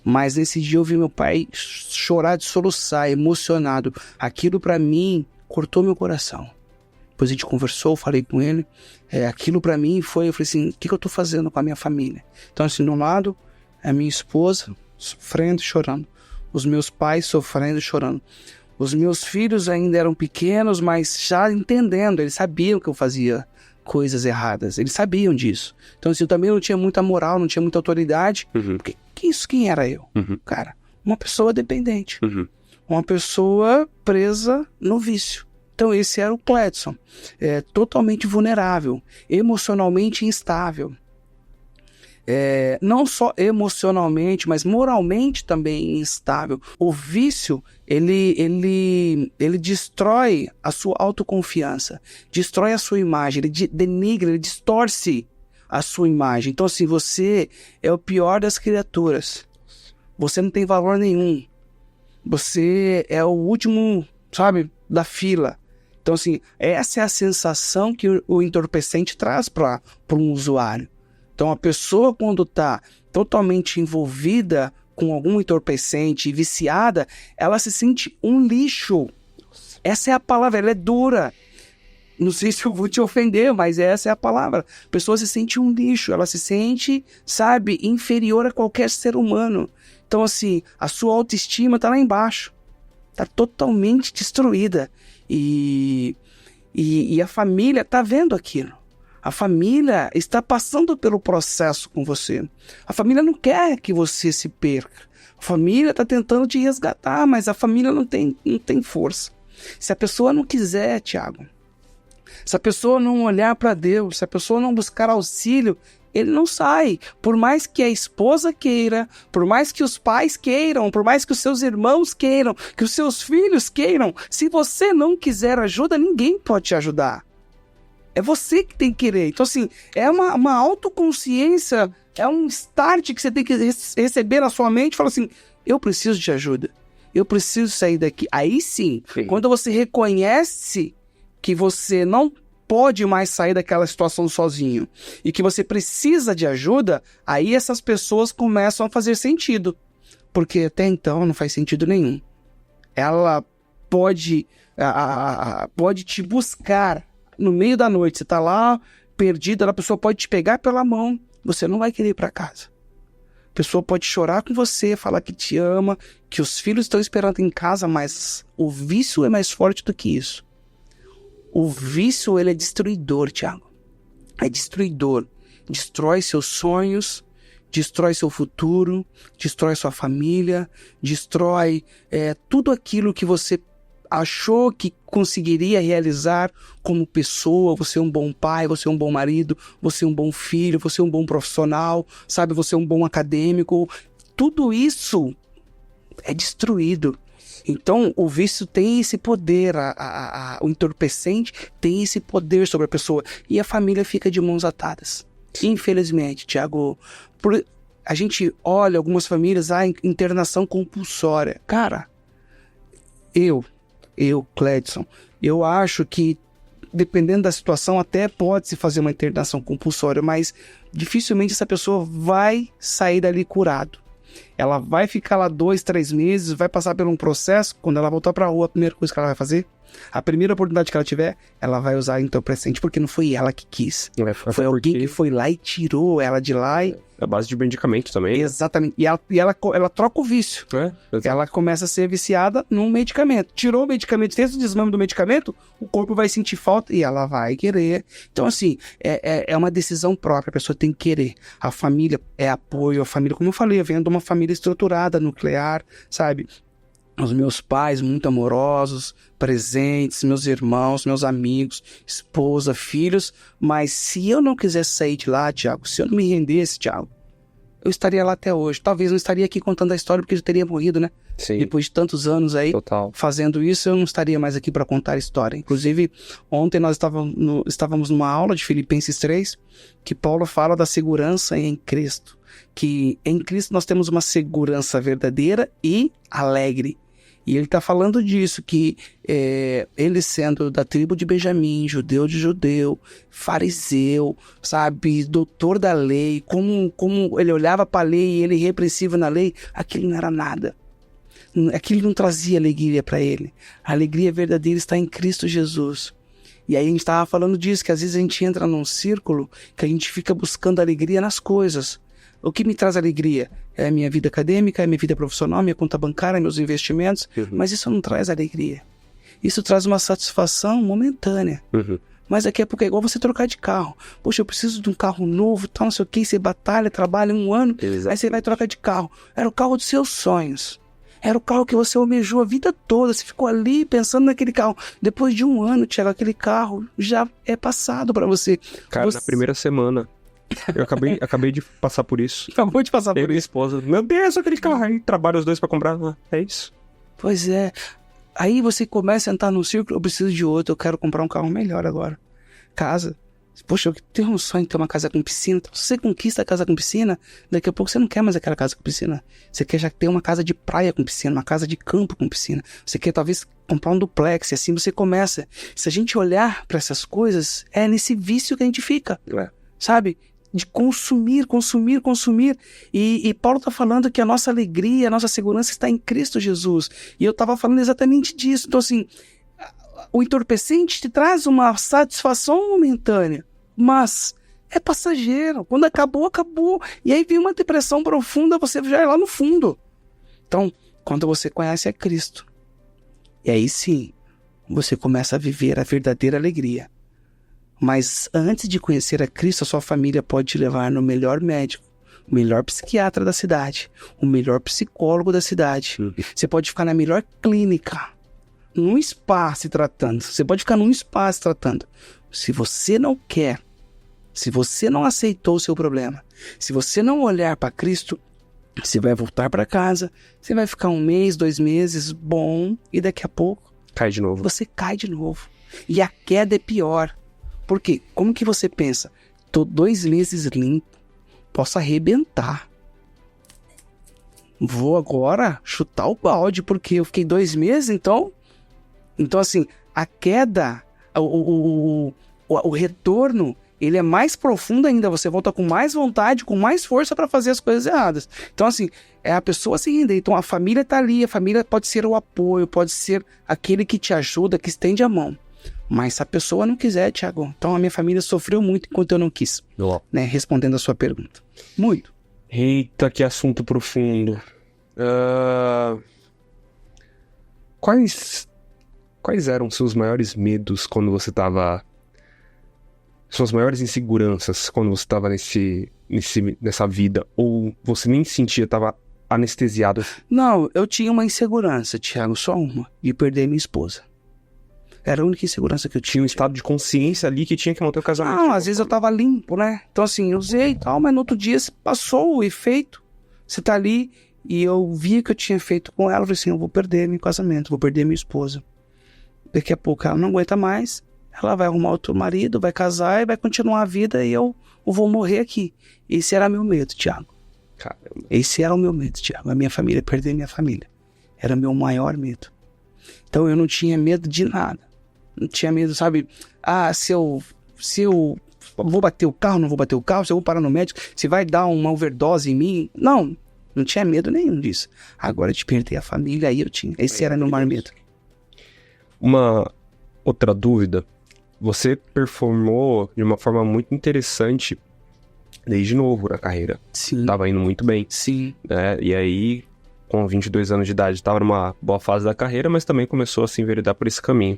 Mas nesse dia eu vi meu pai chorar de soluçar, emocionado. Aquilo pra mim cortou meu coração. Depois a gente conversou, falei com ele. Aquilo pra mim foi, eu falei assim, o que eu tô fazendo com a minha família? Então assim, de um lado, a minha esposa sofrendo e chorando. Os meus pais sofrendo e chorando. Os meus filhos ainda eram pequenos, mas já entendendo, eles sabiam que eu fazia coisas erradas. Eles sabiam disso. Então assim, eu também não tinha muita moral, não tinha muita autoridade. Porque quem era eu? Cara, uma pessoa dependente. Uma pessoa presa no vício. Então esse era o Cledson, totalmente vulnerável, emocionalmente instável. Não só emocionalmente, mas moralmente também instável. O vício, ele destrói a sua autoconfiança, destrói a sua imagem, ele denigra, ele distorce a sua imagem. Então assim, você é o pior das criaturas. Você não tem valor nenhum. Você é o último, sabe, da fila. Então, assim, essa é a sensação que o entorpecente traz para um usuário. Então a pessoa, quando está totalmente envolvida com algum entorpecente, viciada, ela se sente um lixo. Essa é a palavra, ela é dura. Não sei se eu vou te ofender, mas essa é a palavra. A pessoa se sente um lixo, ela se sente, sabe, inferior a qualquer ser humano. Então, assim, a sua autoestima tá lá embaixo. Tá totalmente destruída. E a família tá vendo aquilo. A família está passando pelo processo com você. A família não quer que você se perca. A família está tentando te resgatar, mas a família não tem força. Se a pessoa não quiser, Tiago, se a pessoa não olhar para Deus, se a pessoa não buscar auxílio, ele não sai. Por mais que a esposa queira, por mais que os pais queiram, por mais que os seus irmãos queiram, que os seus filhos queiram, se você não quiser ajuda, ninguém pode te ajudar. É você que tem que querer. Então, assim, é uma autoconsciência, é um start que você tem que receber na sua mente e falar assim, eu preciso de ajuda, eu preciso sair daqui. Aí sim, quando você reconhece que você não pode mais sair daquela situação sozinho e que você precisa de ajuda, aí essas pessoas começam a fazer sentido. Porque até então não faz sentido nenhum. Ela pode te buscar no meio da noite, você tá lá perdido, a pessoa pode te pegar pela mão, você não vai querer ir para casa. A pessoa pode chorar com você, falar que te ama, que os filhos estão esperando em casa, mas o vício é mais forte do que isso. O vício, ele é destruidor, Tiago. É destruidor. Destrói seus sonhos, destrói seu futuro, destrói sua família, destrói tudo aquilo que você achou que conseguiria realizar como pessoa. Você é um bom pai, você é um bom marido, você é um bom filho, você é um bom profissional, sabe? Você é um bom acadêmico. Tudo isso é destruído. Então, o vício tem esse poder, o entorpecente tem esse poder sobre a pessoa. E a família fica de mãos atadas. Infelizmente, Tiago, a gente olha algumas famílias, internação compulsória. Cara, eu, Cledson, eu acho que, dependendo da situação, até pode-se fazer uma internação compulsória, mas dificilmente essa pessoa vai sair dali curado. Ela vai ficar lá 2, 3 meses, vai passar por um processo. Quando ela voltar pra rua, a primeira coisa que ela vai fazer, a primeira oportunidade que ela tiver, ela vai usar entorpecente, porque não foi ela que quis. Foi alguém que foi lá e tirou ela de lá. A base de medicamento também. Exatamente. E ela troca o vício. Ela começa a ser viciada num medicamento. Tirou o medicamento, fez o desmame do medicamento, o corpo vai sentir falta e ela vai querer. Então, assim, é uma decisão própria, a pessoa tem que querer. A família é apoio, a família, como eu falei, eu venho de uma família estruturada, nuclear, sabe? Os meus pais muito amorosos, presentes, meus irmãos, meus amigos, esposa, filhos. Mas se eu não quisesse sair de lá, Tiago, se eu não me rendesse, Tiago, eu estaria lá até hoje. Talvez não estaria aqui contando a história porque eu teria morrido, né? Sim. Depois de tantos anos aí, fazendo isso, eu não estaria mais aqui para contar a história. Inclusive, ontem nós estávamos numa aula de Filipenses 3, que Paulo fala da segurança em Cristo. Que em Cristo nós temos uma segurança verdadeira e alegre. E ele está falando disso, que ele sendo da tribo de Benjamim, judeu de judeu, fariseu, sabe, doutor da lei, como ele olhava para a lei e ele irrepressivo na lei, aquilo não era nada. Aquilo não trazia alegria para ele. A alegria verdadeira está em Cristo Jesus. E aí a gente estava falando disso, que às vezes a gente entra num círculo que a gente fica buscando alegria nas coisas. O que me traz alegria? É a minha vida acadêmica, é a minha vida profissional, minha conta bancária, meus investimentos. Mas isso não traz alegria. Isso traz uma satisfação momentânea. Mas daqui a pouco é igual você trocar de carro. Poxa, eu preciso de um carro novo, tal, não sei o que. Você batalha, trabalha 1 ano, aí você vai trocar de carro. Era o carro dos seus sonhos. Era o carro que você almejou a vida toda. Você ficou ali pensando naquele carro. Depois de 1 ano, Thiago, aquele carro já é passado pra você. Cara, na primeira semana... Eu acabei de passar por isso. Acabou de passar por isso. Minha esposa, meu Deus, aquele carro aí, trabalha os dois pra comprar. É isso. Pois é. Aí você começa a entrar num círculo, eu preciso de outro, eu quero comprar um carro melhor agora. Casa. Poxa, eu tenho um sonho de ter uma casa com piscina. Então, se você conquista a casa com piscina, daqui a pouco você não quer mais aquela casa com piscina. Você quer já ter uma casa de praia com piscina, uma casa de campo com piscina. Você quer talvez comprar um duplex, e assim você começa. Se a gente olhar para essas coisas, é nesse vício que a gente fica. Sabe? de consumir. E Paulo está falando que a nossa alegria, a nossa segurança está em Cristo Jesus. E eu estava falando exatamente disso. Então, assim, o entorpecente te traz uma satisfação momentânea, mas é passageiro. Quando acabou, acabou. E aí vem uma depressão profunda, você já é lá no fundo. Então, quando você conhece a Cristo, e aí sim, você começa a viver a verdadeira alegria. Mas antes de conhecer a Cristo, a sua família pode te levar no melhor médico, o melhor psiquiatra da cidade, o melhor psicólogo da cidade. Você pode ficar na melhor clínica, num spa se tratando. Você pode ficar num spa se tratando. Se você não quer, se você não aceitou o seu problema, se você não olhar para Cristo, você vai voltar para casa, você vai ficar 1 mês, 2 meses, bom, e daqui a pouco Cai de novo. você cai de novo. E a queda é pior. Por quê? Como que você pensa? Tô 2 meses limpo, posso arrebentar. Vou agora chutar o balde, porque eu fiquei 2 meses, então... Então, assim, a queda, o retorno, ele é mais profundo ainda. Você volta com mais vontade, com mais força para fazer as coisas erradas. Então, assim, é a pessoa se render. Então, a família tá ali, a família pode ser o apoio, pode ser aquele que te ajuda, que estende a mão. Mas se a pessoa não quiser, Thiago, então a minha família sofreu muito enquanto eu não quis. Né? Respondendo a sua pergunta. Muito. Eita, que assunto profundo. Quais eram seus maiores medos quando você estava... Suas maiores inseguranças quando você estava nessa vida? Ou você nem sentia, estava anestesiado? Não, eu tinha uma insegurança, Thiago, só uma. De perder minha esposa. Era a única insegurança que eu tinha. Tinha um estado de consciência ali que tinha que manter o casamento. Não, às vezes eu tava limpo, né? Então assim, eu usei e tal, mas no outro dia passou o efeito. Você tá ali e eu vi que eu tinha feito com ela. Eu falei assim, eu vou perder meu casamento, vou perder minha esposa. Daqui a pouco ela não aguenta mais. Ela vai arrumar outro marido, vai casar e vai continuar a vida e eu vou morrer aqui. Esse era meu medo, Thiago. Caramba. Esse era o meu medo, Thiago. A minha família, perder minha família. Era meu maior medo. Então eu não tinha medo de nada. Não tinha medo, sabe? Se eu vou bater o carro, não vou bater o carro, se eu vou parar no médico, se vai dar uma overdose em mim. Não tinha medo nenhum disso. Agora de perder a família, aí eu tinha. Esse era meu maior medo. Uma outra dúvida. Você performou de uma forma muito interessante desde novo na carreira. Sim. Tava indo muito bem. Sim. Né? E aí, com 22 anos de idade, tava numa boa fase da carreira, mas também começou a se enveredar por esse caminho.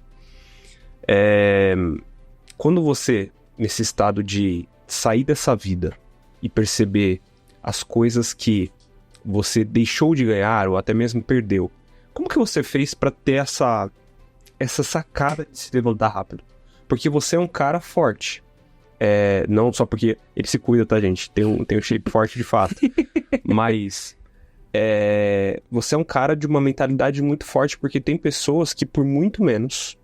Quando você, nesse estado de sair dessa vida e perceber as coisas que você deixou de ganhar ou até mesmo perdeu, como que você fez pra ter essa sacada de se levantar rápido? Porque você é um cara forte. Não só porque ele se cuida, tá, gente? Tem um shape forte de fato. Mas você é um cara de uma mentalidade muito forte, porque tem pessoas que por muito menos,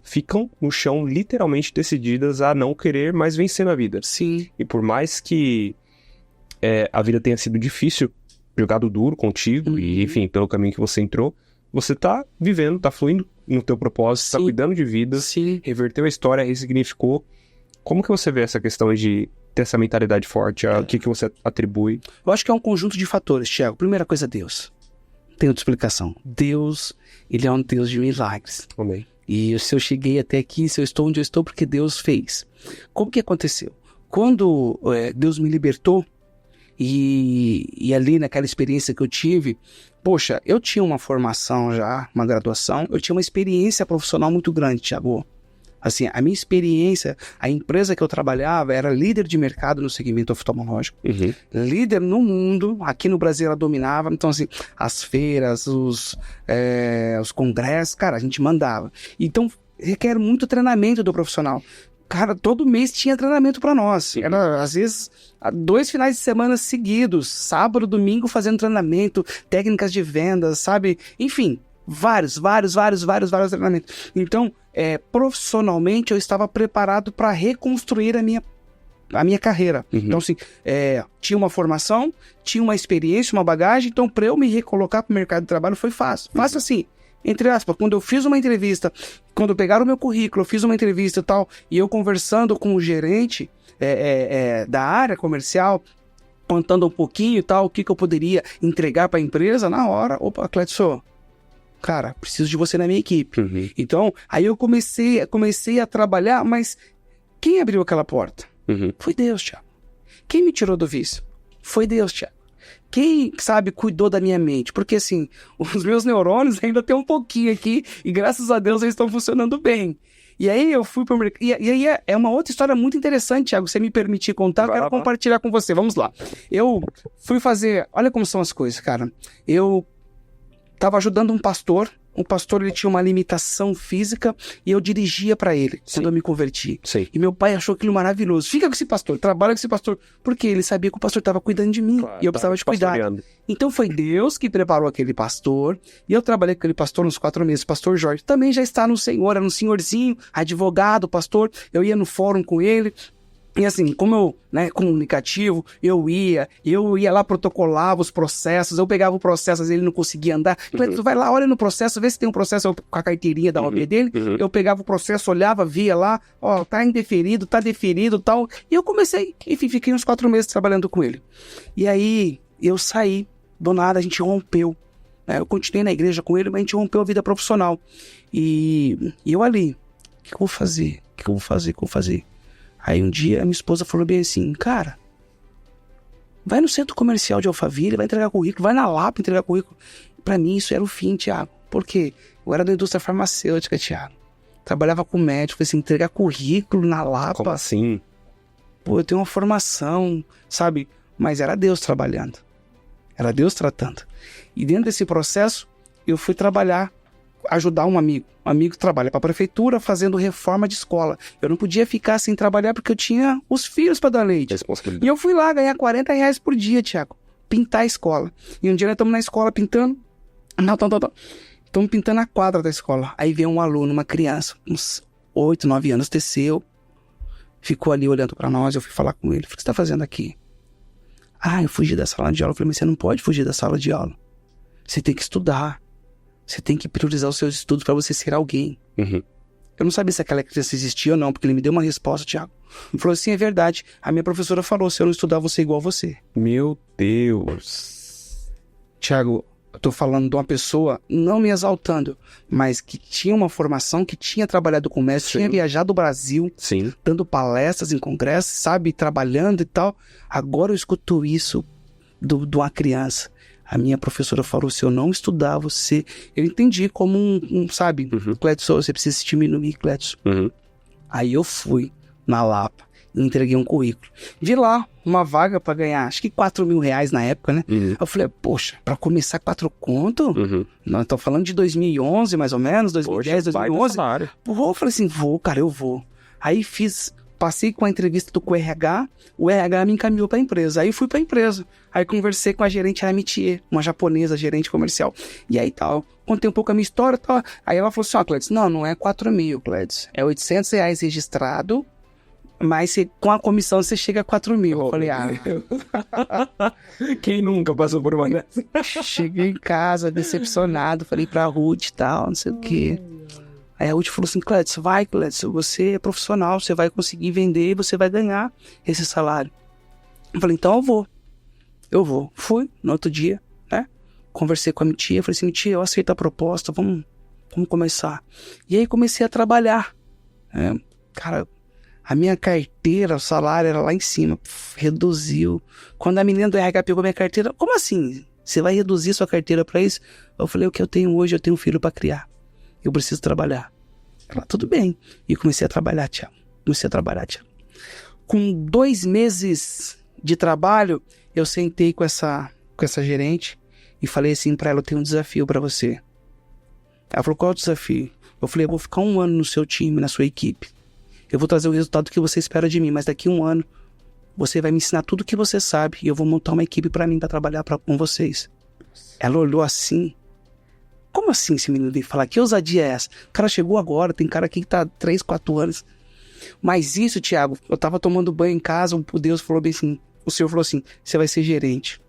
ficam no chão literalmente decididas a não querer mais vencer na vida. Sim. E por mais que a vida tenha sido difícil, jogado duro contigo, e enfim, pelo caminho que você entrou, você tá vivendo, tá fluindo no teu propósito, tá cuidando de vidas, reverteu a história, ressignificou. Como que você vê essa questão de ter essa mentalidade forte? O que você atribui? Eu acho que é um conjunto de fatores, Thiago. Primeira coisa, Deus. Não tem outra explicação. Deus, ele é um Deus de milagres. Amém. E se eu cheguei até aqui, se eu estou onde eu estou, porque Deus fez. Como que aconteceu? Quando Deus me libertou, e ali naquela experiência que eu tive, poxa, eu tinha uma formação já, uma graduação, eu tinha uma experiência profissional muito grande, Thiago. Assim, a minha experiência, a empresa que eu trabalhava era líder de mercado no segmento oftalmológico, líder no mundo, aqui no Brasil ela dominava, então assim, as feiras, os congressos, cara, a gente mandava. Então, requer muito treinamento do profissional. Cara, todo mês tinha treinamento pra nós. Era, às vezes, 2 finais de semana seguidos, sábado, domingo, fazendo treinamento, técnicas de vendas, sabe? Enfim, vários treinamentos. Então, profissionalmente, eu estava preparado para reconstruir a minha carreira. Então, assim, tinha uma formação, tinha uma experiência, uma bagagem, então, para eu me recolocar pro mercado de trabalho foi fácil. Fácil, assim, entre aspas, quando eu fiz uma entrevista, quando pegaram o meu currículo, eu fiz uma entrevista e tal, e eu conversando com o gerente da área comercial, contando um pouquinho e tal, o que eu poderia entregar para a empresa, na hora, opa, Cledson, cara, preciso de você na minha equipe. Uhum. Então, aí eu comecei a trabalhar, mas quem abriu aquela porta? Uhum. Foi Deus, Thiago. Quem me tirou do vício? Foi Deus, Thiago. Quem, sabe, cuidou da minha mente? Porque, assim, os meus neurônios ainda tem um pouquinho aqui e, graças a Deus, eles estão funcionando bem. E aí eu fui pro mercado. E aí é uma outra história muito interessante, Thiago. Se você me permitir contar, eu quero compartilhar com você. Vamos lá. Eu fui fazer. Olha como são as coisas, cara. Eu tava ajudando um pastor. O pastor, ele tinha uma limitação física e eu dirigia pra ele quando eu me converti. Sim. E meu pai achou aquilo maravilhoso. Fica com esse pastor, trabalha com esse pastor. Porque ele sabia que o pastor estava cuidando de mim. Claro, e eu precisava de cuidar. Então foi Deus que preparou aquele pastor. E eu trabalhei com aquele pastor uns 4 meses. Pastor Jorge também já está no Senhor. Era um senhorzinho, advogado, pastor. Eu ia no fórum com ele. E assim, como eu, comunicativo, eu ia lá, protocolava os processos, eu pegava o processo, às vezes ele não conseguia andar. Tu vai lá, olha no processo, vê se tem um processo com a carteirinha da OAB dele. Eu pegava o processo, olhava, via lá, tá indeferido, tá deferido e tal. E eu comecei, enfim, fiquei uns 4 meses trabalhando com ele. E aí, eu saí, do nada a gente rompeu. Eu continuei na igreja com ele, mas a gente rompeu a vida profissional. E eu ali, o que eu vou fazer? O que eu vou fazer? Aí um dia a minha esposa falou bem assim, cara, vai no centro comercial de Alphaville, vai entregar currículo, vai na Lapa entregar currículo. Pra mim isso era o fim, Thiago. Por quê? Eu era da indústria farmacêutica, Thiago. Trabalhava com médico, assim, entregar currículo na Lapa. Como assim? Pô, eu tenho uma formação, sabe? Mas era Deus trabalhando. Era Deus tratando. E dentro desse processo, eu fui trabalhar, ajudar um amigo. Um amigo que trabalha para a prefeitura fazendo reforma de escola. Eu não podia ficar sem trabalhar porque eu tinha os filhos para dar leite. E eu fui lá ganhar R$40 por dia, Thiago. Pintar a escola. E um dia nós estamos na escola pintando. Estamos pintando a quadra da escola. Aí veio um aluno, uma criança, uns 8, 9 anos, desceu. Ficou ali olhando para nós. Eu fui falar com ele. Falei, o que você está fazendo aqui? Eu fugi da sala de aula. Eu falei, mas você não pode fugir da sala de aula. Você tem que estudar. Você tem que priorizar os seus estudos para você ser alguém. Uhum. Eu não sabia se aquela criança existia ou não, porque ele me deu uma resposta, Thiago. Ele falou assim, é verdade. A minha professora falou, se eu não estudar, eu vou ser igual a você. Meu Deus. Thiago, eu tô falando de uma pessoa, não me exaltando, mas que tinha uma formação, que tinha trabalhado com mestre, tinha viajado o Brasil, dando palestras em congressos, sabe, trabalhando e tal. Agora eu escuto isso de uma criança. A minha professora falou, se eu não estudar, você... Eu entendi como sabe, Cledson, você precisa se diminuir, Cledson. Aí eu fui na Lapa e entreguei um currículo. Vi lá uma vaga pra ganhar, acho que R$4.000 na época, né? Eu falei, poxa, pra começar 4 conto? Nós estamos falando de 2011, mais ou menos, 2010, 2011. Eu falei assim, eu vou. Aí passei com a entrevista com o RH, o RH me encaminhou para a empresa. Aí fui para a empresa. Aí conversei com a gerente Amitier, uma japonesa, gerente comercial. E aí tal, contei um pouco a minha história e tal. Aí ela falou assim, Cledson, não é 4.000, Cledson. É R$800 registrado, mas com a comissão você chega a 4.000. Eu falei, Quem nunca passou por uma dessas? Cheguei em casa, decepcionado, falei pra Ruth e tal, não sei o quê. Aí a Ruth falou assim, Cledson, você é profissional, você vai conseguir vender e você vai ganhar esse salário. Eu falei, então eu vou. Fui no outro dia, né? Conversei com a minha tia, falei assim, tia, eu aceito a proposta, vamos começar. E aí comecei a trabalhar. Cara, a minha carteira, o salário era lá em cima, reduziu. Quando a menina do RH pegou minha carteira, como assim? Você vai reduzir sua carteira pra isso? Eu falei, o que eu tenho hoje, eu tenho um filho pra criar. Eu preciso trabalhar. Ela, tudo bem. E comecei a trabalhar, Thiago. Com 2 meses de trabalho, eu sentei com essa gerente e falei assim pra ela, eu tenho um desafio pra você. Ela falou, qual é o desafio? Eu falei, eu vou ficar 1 ano no seu time, na sua equipe. Eu vou trazer o resultado que você espera de mim, mas daqui 1 ano, você vai me ensinar tudo o que você sabe e eu vou montar uma equipe pra mim, pra trabalhar com vocês. Ela olhou assim, como assim esse menino veio falar? Que ousadia é essa? O cara chegou agora, tem cara aqui que tá 3, 4 anos. Mas isso, Thiago, eu tava tomando banho em casa, o Deus falou bem assim, o Senhor falou assim, você vai ser gerente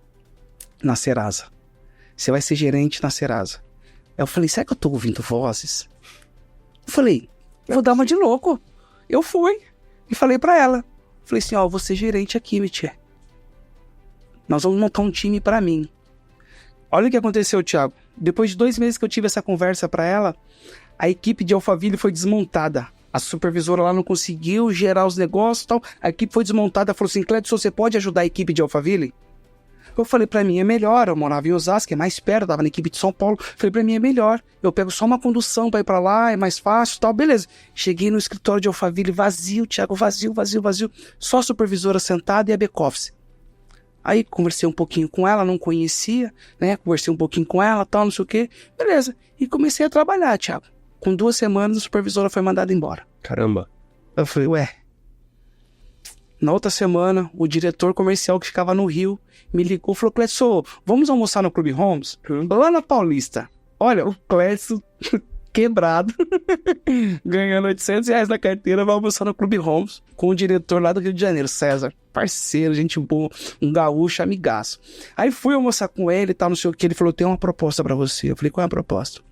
na Serasa. Você vai ser gerente na Serasa. Eu falei, será que eu tô ouvindo vozes? Eu falei, vou dar uma de louco. Eu fui e falei pra ela. Falei assim, ó, eu vou ser gerente aqui, Michê. Nós vamos montar um time pra mim. Olha o que aconteceu, Thiago. Depois de 2 meses que eu tive essa conversa pra ela, a equipe de Alphaville foi desmontada. A supervisora lá não conseguiu gerar os negócios e tal. A equipe foi desmontada. Falou assim, Cledson, você pode ajudar a equipe de Alphaville? Eu falei, pra mim é melhor. Eu morava em Osasco, é mais perto, tava na equipe de São Paulo. Falei, pra mim é melhor. Eu pego só uma condução pra ir pra lá, é mais fácil e tal. Beleza. Cheguei no escritório de Alphaville vazio, Thiago, vazio. Só a supervisora sentada e a back-office. Aí conversei um pouquinho com ela, não conhecia, né? Conversei um pouquinho com ela, tal, não sei o quê. Beleza. E comecei a trabalhar, Thiago. Com 2 semanas, a supervisora foi mandada embora. Caramba. Eu falei, ué. Na outra semana, o diretor comercial que ficava no Rio me ligou e falou, Cledson, vamos almoçar no Clube Homes? Lá na Paulista. Olha, o Cledson quebrado, ganhando R$800 na carteira, vai almoçar no Clube Homes com o diretor lá do Rio de Janeiro, César. Parceiro, gente boa, um gaúcho, amigaço. Aí fui almoçar com ele e tal, não sei o que. Ele falou, tem uma proposta pra você. Eu falei, qual é a proposta?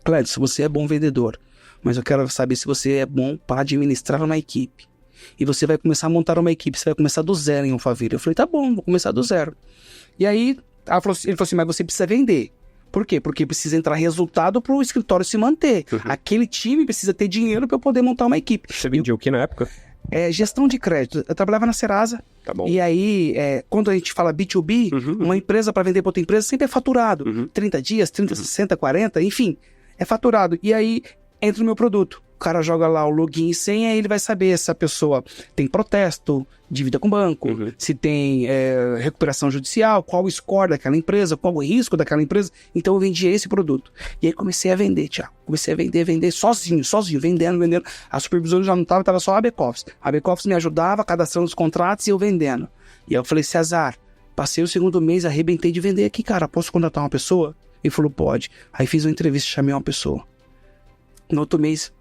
Cledson, você é bom vendedor, mas eu quero saber se você é bom para administrar uma equipe. E você vai começar a montar uma equipe, você vai começar do zero em Alphaville. Eu falei, tá bom, vou começar do zero. E aí, ele falou assim, mas você precisa vender. Por quê? Porque precisa entrar resultado para o escritório se manter. Aquele time precisa ter dinheiro para eu poder montar uma equipe. Você vendia o que na época? Gestão de crédito. Eu trabalhava na Serasa. Tá bom. E aí, quando a gente fala B2B, uma empresa para vender para outra empresa sempre é faturado. 30 dias, 30, 60, 40, enfim, é faturado. E aí, entra o meu produto. O cara joga lá o login e senha, aí ele vai saber se a pessoa tem protesto, dívida com o banco, se tem recuperação judicial, qual o score daquela empresa, qual o risco daquela empresa. Então eu vendia esse produto. E aí comecei a vender, Thiago. Comecei a vender sozinho, vendendo. A supervisora já não estava só a back-office. A back-office me ajudava, cadastrando os contratos e eu vendendo. E aí eu falei, César, passei o 2º mês, arrebentei de vender aqui, cara. Posso contratar uma pessoa? Ele falou, pode. Aí fiz uma entrevista, chamei uma pessoa. No outro mês...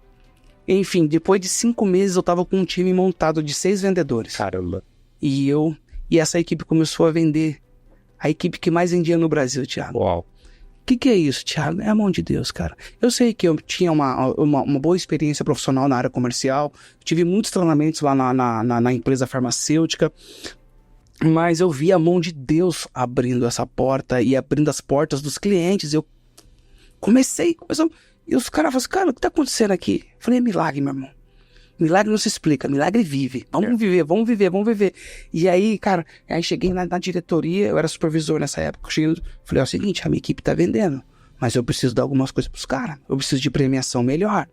Enfim, depois de 5 meses eu tava com um time montado de 6 vendedores. Caramba. E essa equipe começou a vender. A equipe que mais vendia no Brasil, Thiago. Uau. O que é isso, Thiago? É a mão de Deus, cara. Eu sei que eu tinha uma boa experiência profissional na área comercial. Tive muitos treinamentos lá na empresa farmacêutica. Mas eu vi a mão de Deus abrindo essa porta e abrindo as portas dos clientes. Eu começou... E os caras falaram assim, cara, o que tá acontecendo aqui? Eu falei, é milagre, meu irmão. Milagre não se explica, milagre vive. Vamos viver. E aí, cara, aí cheguei na diretoria, eu era supervisor nessa época. Falei, é o seguinte, a minha equipe tá vendendo, mas eu preciso dar algumas coisas pros caras. Eu preciso de premiação melhor.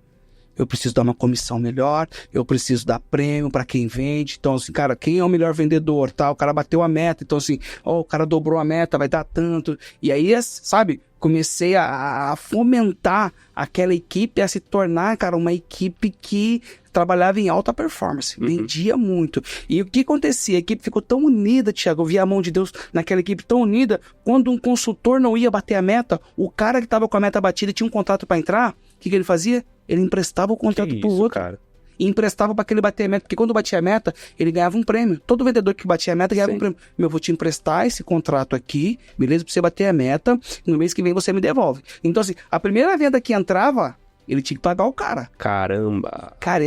Eu preciso dar uma comissão melhor, eu preciso dar prêmio pra quem vende. Então, assim, cara, quem é o melhor vendedor, tá? O cara bateu a meta, então assim, o cara dobrou a meta, vai dar tanto. E aí, sabe, comecei a fomentar aquela equipe a se tornar, cara, uma equipe que trabalhava em alta performance, vendia muito. E o que acontecia? A equipe ficou tão unida, Thiago, eu vi a mão de Deus naquela equipe tão unida, quando um consultor não ia bater a meta, o cara que tava com a meta batida e tinha um contrato pra entrar, o que ele fazia? Ele emprestava o contrato pro outro, cara. E emprestava pra que ele bater a meta, porque quando batia a meta, ele ganhava um prêmio. Todo vendedor que batia a meta ganhava um prêmio. Eu vou te emprestar esse contrato aqui, beleza? Pra você bater a meta, no mês que vem você me devolve. Então, assim, a primeira venda que entrava, ele tinha que pagar o cara. Caramba. Cara,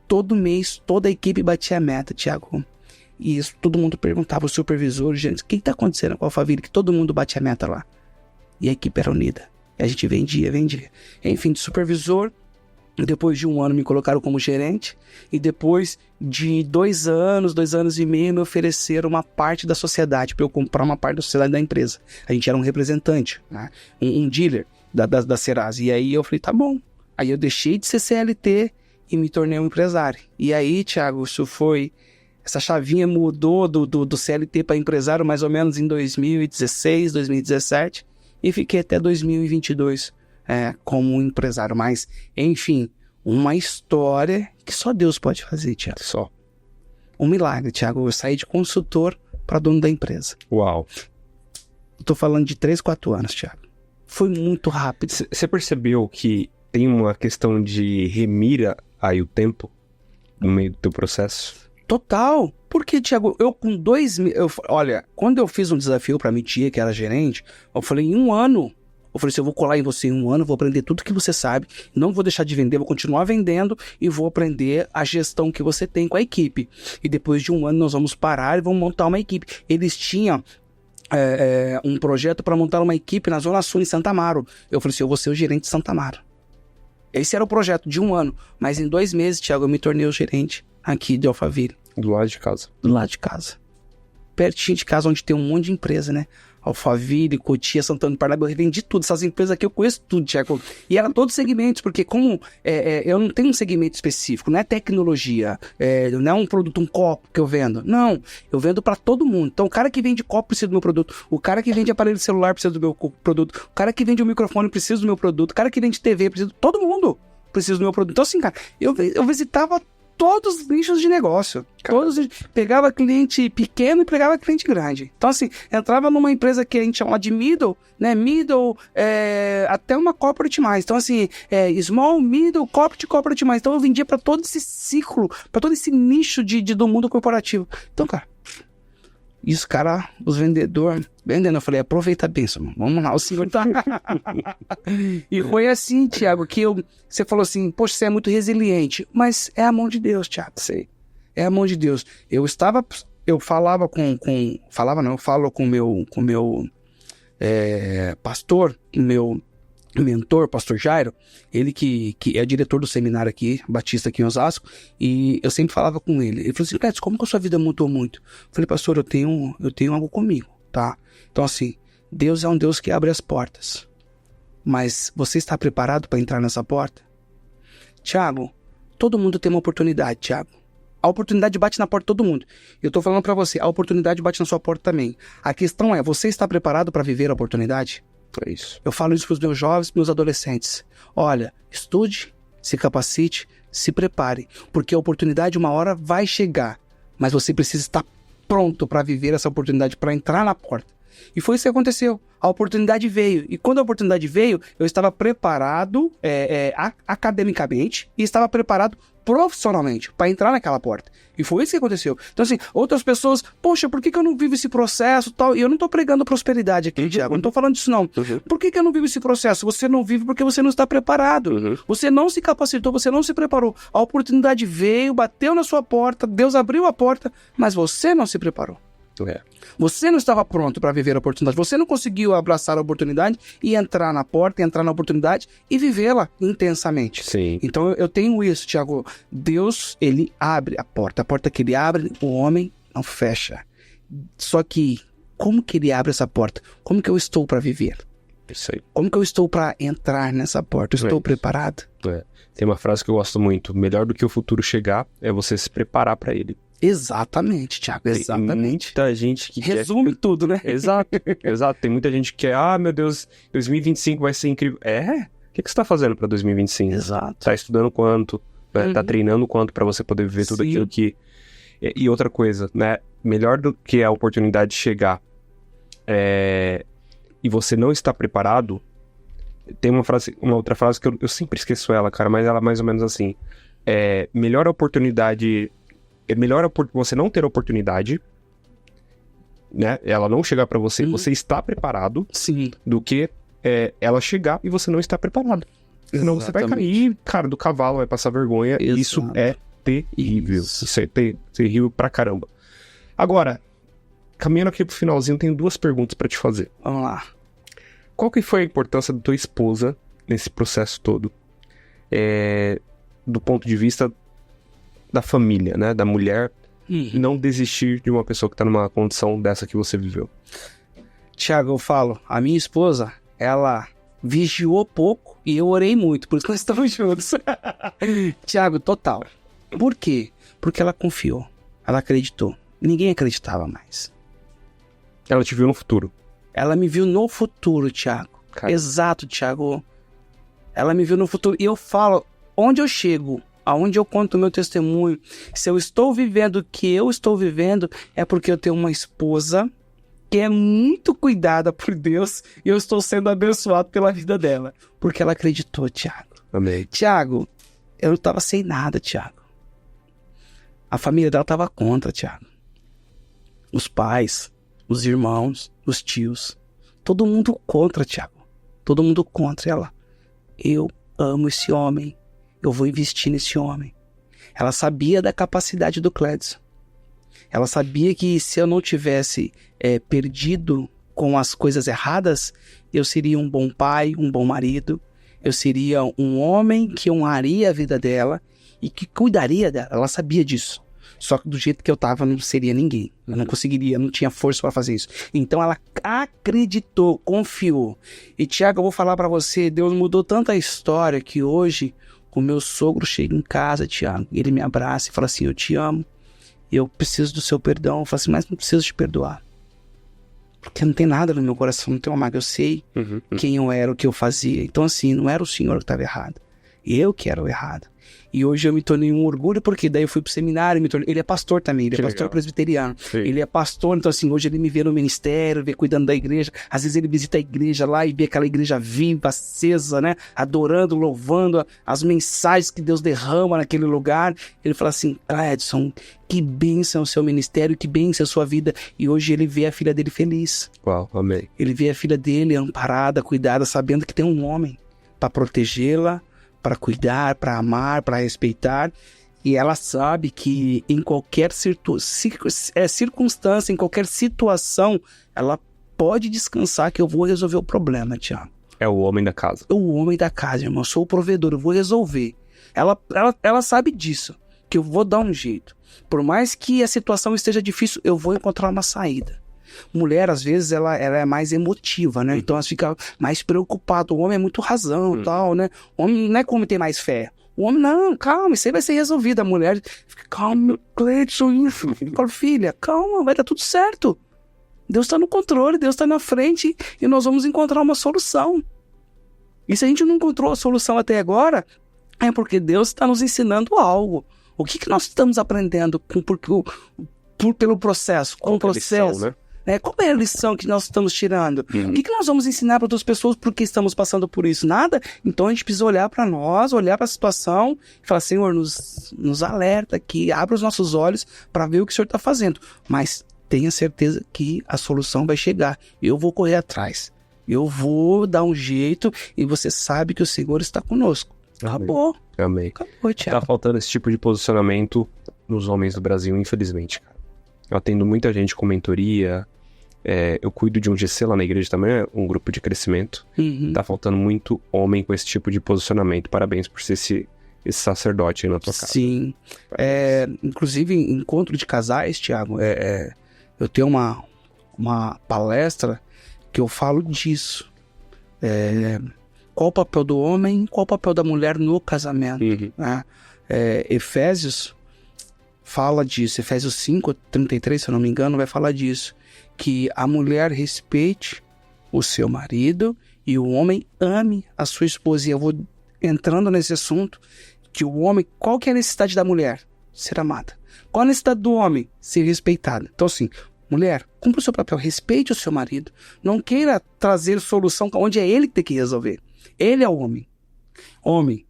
todo mês, toda a equipe batia a meta, Thiago. E isso, todo mundo perguntava, o supervisor, gente, o que tá acontecendo com a Alphaville? Que todo mundo batia a meta lá. E a equipe era unida. E a gente vendia. Enfim, de supervisor, depois de 1 ano me colocaram como gerente. E depois de 2 anos e meio, me ofereceram uma parte da sociedade, para eu comprar uma parte da sociedade da empresa. A gente era um representante, né? um dealer da Serasa. E aí eu falei, tá bom. Aí eu deixei de ser CLT e me tornei um empresário. E aí, Thiago, essa chavinha mudou do CLT para empresário mais ou menos em 2016, 2017. E fiquei até 2022 como um empresário. Mas, enfim, uma história que só Deus pode fazer, Thiago. Só. Um milagre, Thiago. Eu saí de consultor para dono da empresa. Uau. Eu tô falando de 3, 4 anos, Thiago. Foi muito rápido. Você percebeu que tem uma questão de remira aí o tempo no meio do teu processo? Total. Porque, Thiago, eu com 2 meses... Olha, quando eu fiz um desafio pra minha tia, que era gerente, eu falei, em 1 ano, Eu falei assim, eu vou colar em você em um ano, vou aprender tudo que você sabe, não vou deixar de vender, vou continuar vendendo e vou aprender a gestão que você tem com a equipe. E depois de um ano nós vamos parar e vamos montar uma equipe. Eles tinham um projeto para montar uma equipe na Zona Sul, em Santa Amaro. Eu falei assim, eu vou ser o gerente de Santa Amaro. Esse era o projeto de um ano, mas em 2 meses, Thiago, eu me tornei o gerente aqui de Alphaville. Do lado de casa. Do lado de casa. Pertinho de casa, onde tem um monte de empresa, né? Alphaville, Cotia, Santana do Parnaíba, eu vendi tudo. Essas empresas aqui eu conheço tudo, Thiago. E eram todos segmentos, porque como eu não tenho um segmento específico, não é tecnologia, não é um produto, um copo que eu vendo. Não, eu vendo para todo mundo. Então o cara que vende copo precisa do meu produto, o cara que vende aparelho celular precisa do meu produto, o cara que vende um microfone precisa do meu produto, o cara que vende TV precisa, todo mundo precisa do meu produto. Então assim, cara, eu visitava todos os nichos de negócio. Pegava cliente pequeno e pegava cliente grande. Então, assim, entrava numa empresa que a gente chama de middle, né? Middle, até uma corporate mais. Então, assim, small, middle, corporate mais. Então, eu vendia para todo esse ciclo, para todo esse nicho do mundo corporativo. Então, cara, isso, cara, os vendedores vendendo, eu falei, aproveita a bênção, mano. Vamos lá, o senhor tá... E foi assim, Thiago, que você falou assim, poxa, você é muito resiliente, mas é a mão de Deus, Thiago, sei. É a mão de Deus. Eu falo com o meu pastor, meu mentor, pastor Jairo, ele que é diretor do seminário aqui, Batista aqui em Osasco, e eu sempre falava com ele. Ele falou assim, Clécio, como que a sua vida mudou muito? Eu falei, pastor, eu tenho algo comigo, tá? Então assim, Deus é um Deus que abre as portas, mas você está preparado para entrar nessa porta? Tiago, todo mundo tem uma oportunidade, Tiago. A oportunidade bate na porta de todo mundo. Eu tô falando para você, a oportunidade bate na sua porta também. A questão é, você está preparado para viver a oportunidade? É isso. Eu falo isso para os meus jovens, meus adolescentes. Olha, estude, se capacite, se prepare, porque a oportunidade uma hora vai chegar, mas você precisa estar pronto para viver essa oportunidade, para entrar na porta. E foi isso que aconteceu. A oportunidade veio. E quando a oportunidade veio, eu estava preparado academicamente e estava preparado profissionalmente para entrar naquela porta. E foi isso que aconteceu. Então, assim, outras pessoas, poxa, por que eu não vivo esse processo tal? E eu não tô pregando prosperidade aqui, Thiago. Eu não tô falando disso, não. Por que eu não vivo esse processo? Você não vive porque você não está preparado. Você não se capacitou, você não se preparou. A oportunidade veio, bateu na sua porta, Deus abriu a porta, mas você não se preparou. Você não estava pronto para viver a oportunidade. Você não conseguiu abraçar a oportunidade e entrar na porta, entrar na oportunidade e vivê-la intensamente. Sim. Então eu tenho isso, Thiago. Deus, ele abre a porta. A porta que ele abre, o homem não fecha. Só que, como que ele abre essa porta? Como que eu estou para viver? Isso aí. Como que eu estou para entrar nessa porta? Eu estou preparado? Tem uma frase que eu gosto muito. Melhor do que o futuro chegar é você se preparar para ele. Exatamente, Thiago, exatamente. Tem muita gente que resume tudo, né? Exato. Tem muita gente que quer, meu Deus, 2025 vai ser incrível. O que você tá fazendo pra 2025? Exato. Tá estudando quanto? Né? Tá treinando quanto pra você poder viver tudo aquilo que... E outra coisa, né? Melhor do que a oportunidade chegar e você não está preparado, tem uma outra frase que eu sempre esqueço ela, cara, mas ela é mais ou menos assim. Melhor a oportunidade... É melhor você não ter oportunidade, né? Ela não chegar pra você, você está preparado, sim, do que ela chegar e você não está preparado. Senão você vai cair, cara, do cavalo, vai passar vergonha. Exato. Isso é terrível. Isso é terrível pra caramba. Agora, caminhando aqui pro finalzinho, tenho 2 perguntas pra te fazer. Vamos lá. Qual que foi a importância da tua esposa nesse processo todo? Do ponto de vista da família, né? Da mulher não desistir de uma pessoa que tá numa condição dessa que você viveu. Thiago, eu falo, a minha esposa, ela vigiou pouco e eu orei muito, por isso que nós estamos juntos. Thiago, total. Por quê? Porque ela confiou, ela acreditou. Ninguém acreditava mais. Ela te viu no futuro. Ela me viu no futuro, Thiago. Cara. Exato, Thiago. Ela me viu no futuro. E eu falo, onde eu chego, aonde eu conto o meu testemunho, se eu estou vivendo o que eu estou vivendo, é porque eu tenho uma esposa que é muito cuidada por Deus e eu estou sendo abençoado pela vida dela. Porque ela acreditou, Thiago. Amém. Thiago, eu não estava sem nada, Thiago. A família dela estava contra, Thiago. Os pais, os irmãos, os tios, todo mundo contra, Thiago. todo mundo contra. E ela, eu amo esse homem, eu vou investir nesse homem. Ela sabia da capacidade do Cledson. Ela sabia que se eu não tivesse perdido com as coisas erradas, eu seria um bom pai, um bom marido, eu seria um homem que honraria a vida dela e que cuidaria dela. Ela sabia disso. Só que do jeito que eu tava, não seria ninguém. Eu não conseguiria, não tinha força para fazer isso. Então ela acreditou, confiou. E Tiago, eu vou falar para você, Deus mudou tanta história que hoje o meu sogro chega em casa, Tiago, ele me abraça e fala assim, eu te amo, eu preciso do seu perdão. Eu falo assim, mas não preciso te perdoar. Porque não tem nada no meu coração, não tem uma mágoa. Eu sei quem eu era, o que eu fazia. Então assim, não era o senhor que estava errado. Eu que era o errado. E hoje eu me tornei um orgulho, porque daí eu fui pro seminário, ele é pastor também, ele é pastor presbiteriano. Sim. Ele é pastor, então assim, hoje ele me vê no ministério, vê cuidando da igreja. Às vezes ele visita a igreja lá e vê aquela igreja viva, acesa, né? Adorando, louvando as mensagens que Deus derrama naquele lugar. Ele fala assim, Edson, que bênção é o seu ministério, que bênção é a sua vida. E hoje ele vê a filha dele feliz. Uau, amém. Ele vê a filha dele amparada, cuidada, sabendo que tem um homem para protegê-la, para cuidar, para amar, para respeitar. E ela sabe que em qualquer circunstância, em qualquer situação, ela pode descansar que eu vou resolver o problema, Tiago. É o homem da casa. O homem da casa, irmão. Eu sou o provedor, eu vou resolver. Ela sabe disso, que eu vou dar um jeito. Por mais que a situação esteja difícil, eu vou encontrar uma saída. Mulher, às vezes, ela é mais emotiva, né? Então, ela fica mais preocupada. O homem é muito razão e tal, né? O homem não é como tem mais fé. O homem, não, calma, isso aí vai ser resolvido. A mulher fica, calma, Cledson, isso. Eu falo, filha, calma, vai dar tudo certo. Deus está no controle, Deus está na frente e nós vamos encontrar uma solução. E se a gente não encontrou a solução até agora, é porque Deus está nos ensinando algo. O que nós estamos aprendendo pelo processo? Com o processo, lição, né? Qual é a lição que nós estamos tirando? O que nós vamos ensinar para outras pessoas porque estamos passando por isso? Nada? Então a gente precisa olhar para nós, olhar para a situação e falar, Senhor, nos alerta aqui, abre os nossos olhos para ver o que o Senhor está fazendo. Mas tenha certeza que a solução vai chegar. Eu vou correr atrás. Eu vou dar um jeito e você sabe que o Senhor está conosco. Acabou. Amém. Acabou, Tiago. Tá faltando esse tipo de posicionamento nos homens do Brasil, infelizmente, cara. Eu atendo muita gente com mentoria, eu cuido de um GC lá na igreja também, um grupo de crescimento. Tá faltando muito homem com esse tipo de posicionamento. Parabéns por ser esse sacerdote aí na tua casa. Sim. Inclusive, encontro de casais, Tiago, eu tenho uma palestra que eu falo disso. Qual o papel do homem, qual o papel da mulher no casamento. Né? Efésios fala disso, Efésios 5:33, se eu não me engano, vai falar disso, que a mulher respeite o seu marido e o homem ame a sua esposa. E eu vou entrando nesse assunto, que o homem, qual que é a necessidade da mulher? Ser amada. Qual a necessidade do homem? Ser respeitado. Então assim, mulher, cumpra o seu papel, respeite o seu marido, não queira trazer solução onde é ele que tem que resolver. Ele é o homem. Homem,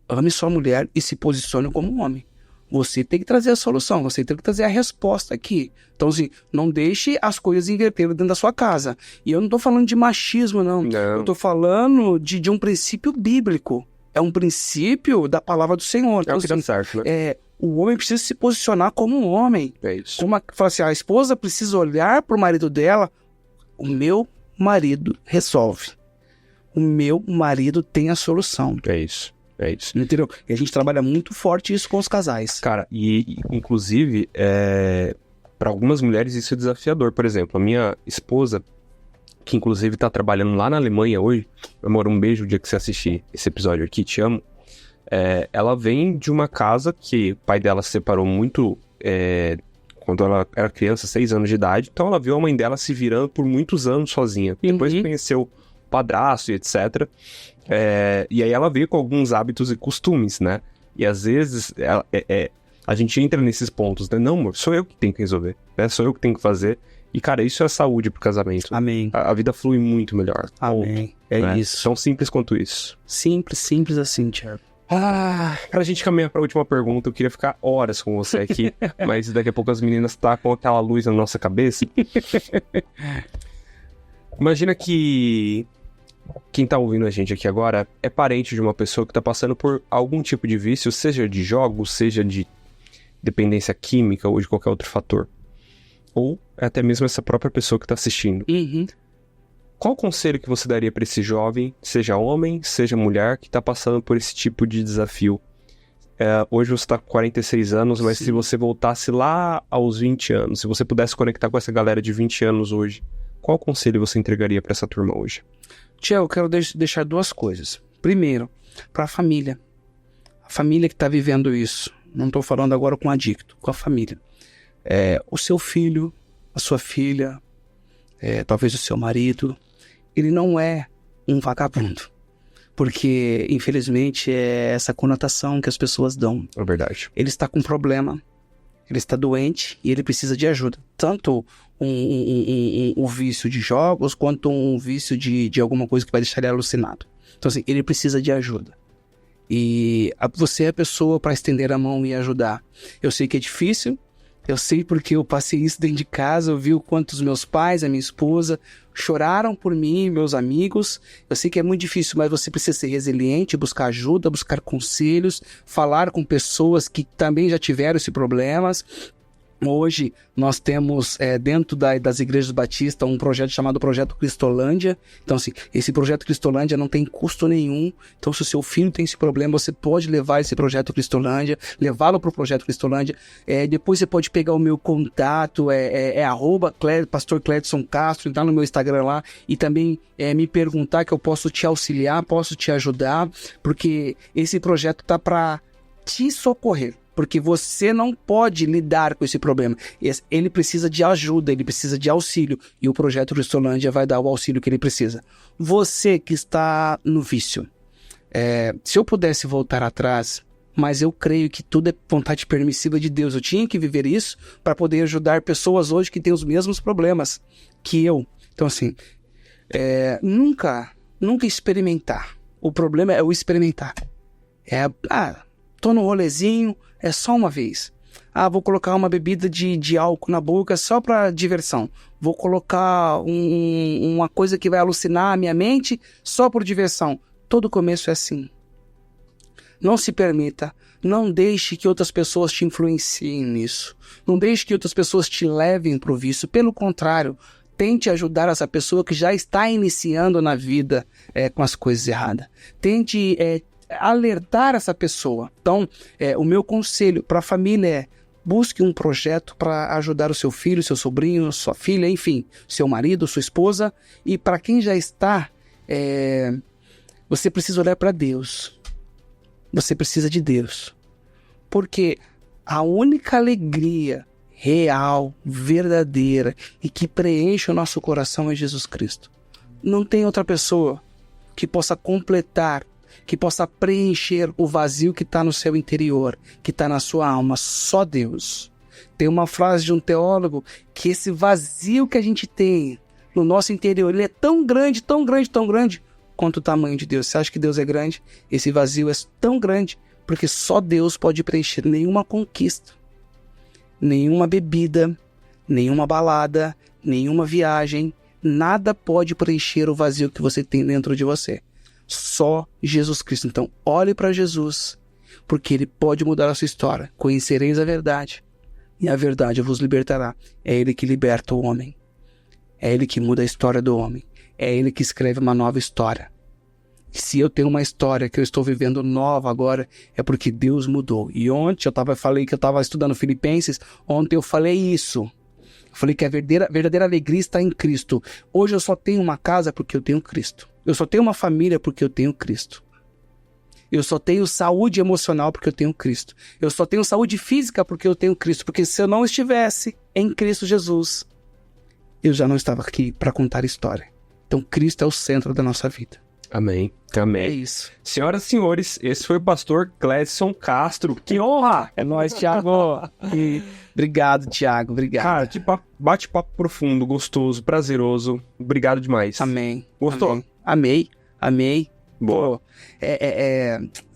ame sua mulher e se posicione como um homem. Você tem que trazer a solução, você tem que trazer a resposta aqui. Então, assim, não deixe as coisas inverterem dentro da sua casa. E eu não estou falando de machismo, não. Eu estou falando de um princípio bíblico. É um princípio da palavra do Senhor. Então, o que dá certo, né? O homem precisa se posicionar como um homem. É isso. Fala assim, a esposa precisa olhar para o marido dela. O meu marido resolve. O meu marido tem a solução. É isso. É isso. Entendeu? E a gente trabalha muito forte isso com os casais. Cara, e inclusive, para algumas mulheres isso é desafiador. Por exemplo, a minha esposa, que inclusive tá trabalhando lá na Alemanha hoje, amor, um beijo o dia que você assistir esse episódio aqui, te amo. Ela vem de uma casa que o pai dela se separou muito quando ela era criança, 6 anos de idade. Então ela viu a mãe dela se virando por muitos anos sozinha. Depois conheceu o padrasto e etc. E aí ela veio com alguns hábitos e costumes, né? E às vezes a gente entra nesses pontos, né? Não, amor, sou eu que tenho que resolver, né? Sou eu que tenho que fazer. E, cara, isso é saúde pro casamento. Amém. A vida flui muito melhor. Amém. Né? Isso. Tão simples quanto isso. Simples assim, Tiago. Pra gente caminhar pra última pergunta, eu queria ficar horas com você aqui, mas daqui a pouco as meninas tá com aquela luz na nossa cabeça. Imagina que quem tá ouvindo a gente aqui agora é parente de uma pessoa que tá passando por algum tipo de vício, seja de jogos, seja de dependência química ou de qualquer outro fator. Ou até mesmo essa própria pessoa que tá assistindo. Qual conselho que você daria para esse jovem, seja homem, seja mulher, que tá passando por esse tipo de desafio? Hoje você tá com 46 anos, mas se você voltasse lá aos 20 anos, se você pudesse conectar com essa galera de 20 anos hoje, qual conselho você entregaria para essa turma hoje? Tiago, eu quero deixar duas coisas. Primeiro, para a família que está vivendo isso. Não estou falando agora com adicto, com a família. O seu filho, a sua filha, talvez o seu marido, ele não é um vagabundo. Porque, infelizmente, é essa conotação que as pessoas dão. É verdade. Ele está com problema, ele está doente e ele precisa de ajuda. Tanto um vício de jogos, quanto um vício de alguma coisa que vai deixar ele alucinado. Então, assim, ele precisa de ajuda. E você é a pessoa para estender a mão e ajudar. Eu sei que é difícil, eu sei porque eu passei isso dentro de casa, eu vi o quanto os meus pais, a minha esposa, choraram por mim, meus amigos. Eu sei que é muito difícil, mas você precisa ser resiliente, buscar ajuda, buscar conselhos, falar com pessoas que também já tiveram esses problemas. Hoje nós temos dentro das igrejas batistas um projeto chamado Projeto Cristolândia. Então, assim, esse Projeto Cristolândia não tem custo nenhum. Então, se o seu filho tem esse problema, você pode levar esse Projeto Cristolândia, levá-lo para o Projeto Cristolândia. Depois você pode pegar o meu contato, Pastor Cledson Castro, entrar no meu Instagram lá e também me perguntar que eu posso te auxiliar, posso te ajudar, porque esse projeto está para te socorrer. Porque você não pode lidar com esse problema. Ele precisa de ajuda, ele precisa de auxílio. E o Projeto Cristolândia vai dar o auxílio que ele precisa. Você que está no vício. Se eu pudesse voltar atrás, mas eu creio que tudo é vontade permissiva de Deus. Eu tinha que viver isso para poder ajudar pessoas hoje que têm os mesmos problemas que eu. Então, assim, nunca experimentar. O problema é o experimentar. Tô no rolezinho, é só uma vez. Vou colocar uma bebida de álcool na boca só para diversão. Vou colocar uma coisa que vai alucinar a minha mente só por diversão. Todo começo é assim. Não se permita, não deixe que outras pessoas te influenciem nisso. Não deixe que outras pessoas te levem para o vício. Pelo contrário, tente ajudar essa pessoa que já está iniciando na vida com as coisas erradas. Tente alertar essa pessoa. Então, o meu conselho para a família é: busque um projeto para ajudar o seu filho, seu sobrinho, sua filha, enfim, seu marido, sua esposa. E para quem já está, você precisa olhar para Deus. Você precisa de Deus. Porque a única alegria real, verdadeira e que preenche o nosso coração é Jesus Cristo. Não tem outra pessoa que possa completar, que possa preencher o vazio que está no seu interior, que está na sua alma. Só Deus. Tem uma frase de um teólogo que esse vazio que a gente tem no nosso interior, ele é tão grande, tão grande, tão grande quanto o tamanho de Deus. Você acha que Deus é grande? Esse vazio é tão grande porque só Deus pode preencher. Nenhuma conquista, nenhuma bebida, nenhuma balada, nenhuma viagem, nada pode preencher o vazio que você tem dentro de você. Só Jesus Cristo. Então, olhe para Jesus, porque Ele pode mudar a sua história. Conhecereis a verdade, e a verdade vos libertará. É Ele que liberta o homem. É Ele que muda a história do homem. É Ele que escreve uma nova história. E se eu tenho uma história que eu estou vivendo nova agora, é porque Deus mudou. E ontem falei que eu estava estudando Filipenses. Ontem eu falei isso. Eu falei que a verdadeira alegria está em Cristo. Hoje eu só tenho uma casa porque eu tenho Cristo. Eu só tenho uma família porque eu tenho Cristo. Eu só tenho saúde emocional porque eu tenho Cristo. Eu só tenho saúde física porque eu tenho Cristo. Porque se eu não estivesse em Cristo Jesus, eu já não estava aqui para contar história. Então Cristo é o centro da nossa vida. Amém. Amém. É isso. Senhoras e senhores, esse foi o pastor Cledson Castro. Que honra! É nóis, Thiago. Obrigado, Thiago. Obrigado. Cara, bate-papo profundo, gostoso, prazeroso. Obrigado demais. Amém. Gostou? Amém. Amei. Boa. Pô,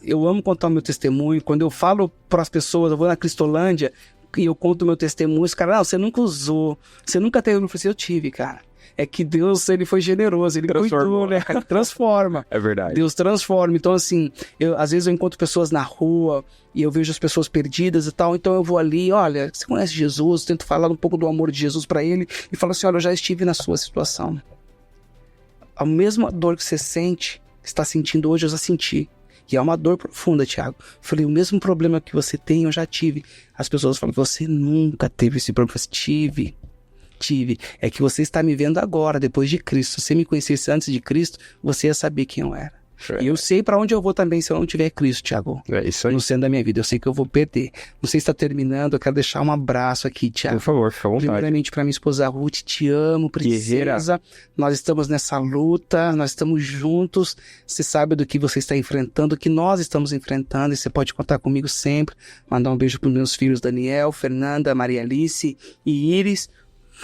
eu amo contar o meu testemunho. Quando eu falo para as pessoas, eu vou na Cristolândia e eu conto o meu testemunho, os caras, você nunca usou, você nunca teve. Eu falei assim, eu tive, cara. É que Deus, ele foi generoso, ele cuidou, né? Transforma. É verdade. Deus transforma. Então, assim, às vezes eu encontro pessoas na rua e eu vejo as pessoas perdidas e tal, então eu vou ali, olha, você conhece Jesus? Tento falar um pouco do amor de Jesus pra ele e falo assim, olha, eu já estive na sua situação. A mesma dor que você sente, que está sentindo hoje, eu já senti. E é uma dor profunda, Thiago. Eu falei, o mesmo problema que você tem, eu já tive. As pessoas falam, você nunca teve esse problema. Eu falei, tive. É que você está me vendo agora, depois de Cristo. Se você me conhecesse antes de Cristo, você ia saber quem eu era. E eu sei pra onde eu vou também se eu não tiver Cristo, Thiago. É isso aí. No centro da minha vida. Eu sei que eu vou perder. Não sei se está terminando. Eu quero deixar um abraço aqui, Thiago. Por favor, fica à vontade. Primeiramente pra minha esposa Ruth, te amo, princesa. Nós estamos nessa luta, nós estamos juntos. Você sabe do que você está enfrentando, do que nós estamos enfrentando. E você pode contar comigo sempre. Mandar um beijo pros meus filhos Daniel, Fernanda, Maria Alice e Iris.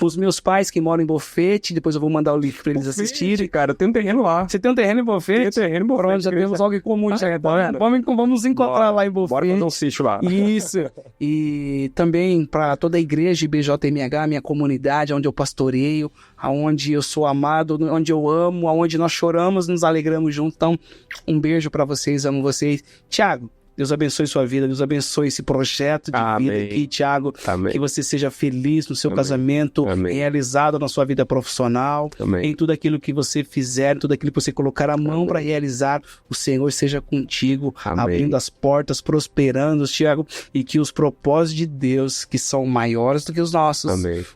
Os meus pais que moram em Bofete, depois eu vou mandar o link pra eles assistirem. Cara, tem um terreno lá. Você tem um terreno em Bofete? Tem terreno em Bofete. Pronto, já temos algo em comum. Vamos nos encontrar lá em Bofete. Bora fazer um sítio lá. Isso. E também para toda a igreja IBJMH, minha comunidade, onde eu pastoreio, aonde eu sou amado, onde eu amo, aonde nós choramos, nos alegramos juntos. Então, um beijo para vocês, amo vocês. Thiago, Deus abençoe sua vida, Deus abençoe esse projeto de vida aqui, Thiago. Amém. Que você seja feliz no seu casamento, realizado na sua vida profissional, em tudo aquilo que você fizer, tudo aquilo que você colocar a mão para realizar, o Senhor seja contigo, abrindo as portas, prosperando, Thiago, e que os propósitos de Deus, que são maiores do que os nossos,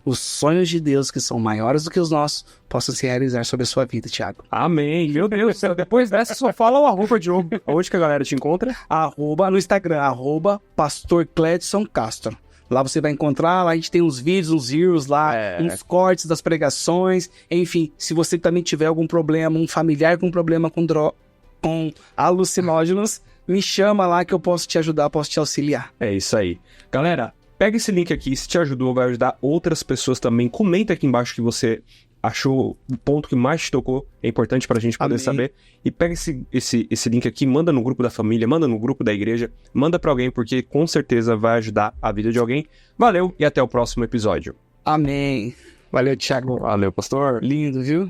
os sonhos de Deus, que são maiores do que os nossos, possam se realizar sobre a sua vida, Thiago. Amém. Meu Deus do céu. Depois dessa, só fala o arroba de novo. Onde que a galera te encontra? No Instagram, Pastor Cledson Castro. Lá você vai encontrar, lá a gente tem uns vídeos, uns reels lá, uns cortes das pregações. Enfim, se você também tiver algum problema, um familiar com problema com alucinógenos, me chama lá que eu posso te ajudar, posso te auxiliar. É isso aí. Galera, pega esse link aqui, se te ajudou, vai ajudar outras pessoas também. Comenta aqui embaixo que você achou o ponto que mais te tocou, é importante pra gente poder saber. E pega esse link aqui, manda no grupo da família, manda no grupo da igreja, manda pra alguém, porque com certeza vai ajudar a vida de alguém. Valeu e até o próximo episódio. Amém. Valeu, Thiago. Valeu, pastor. Lindo, viu?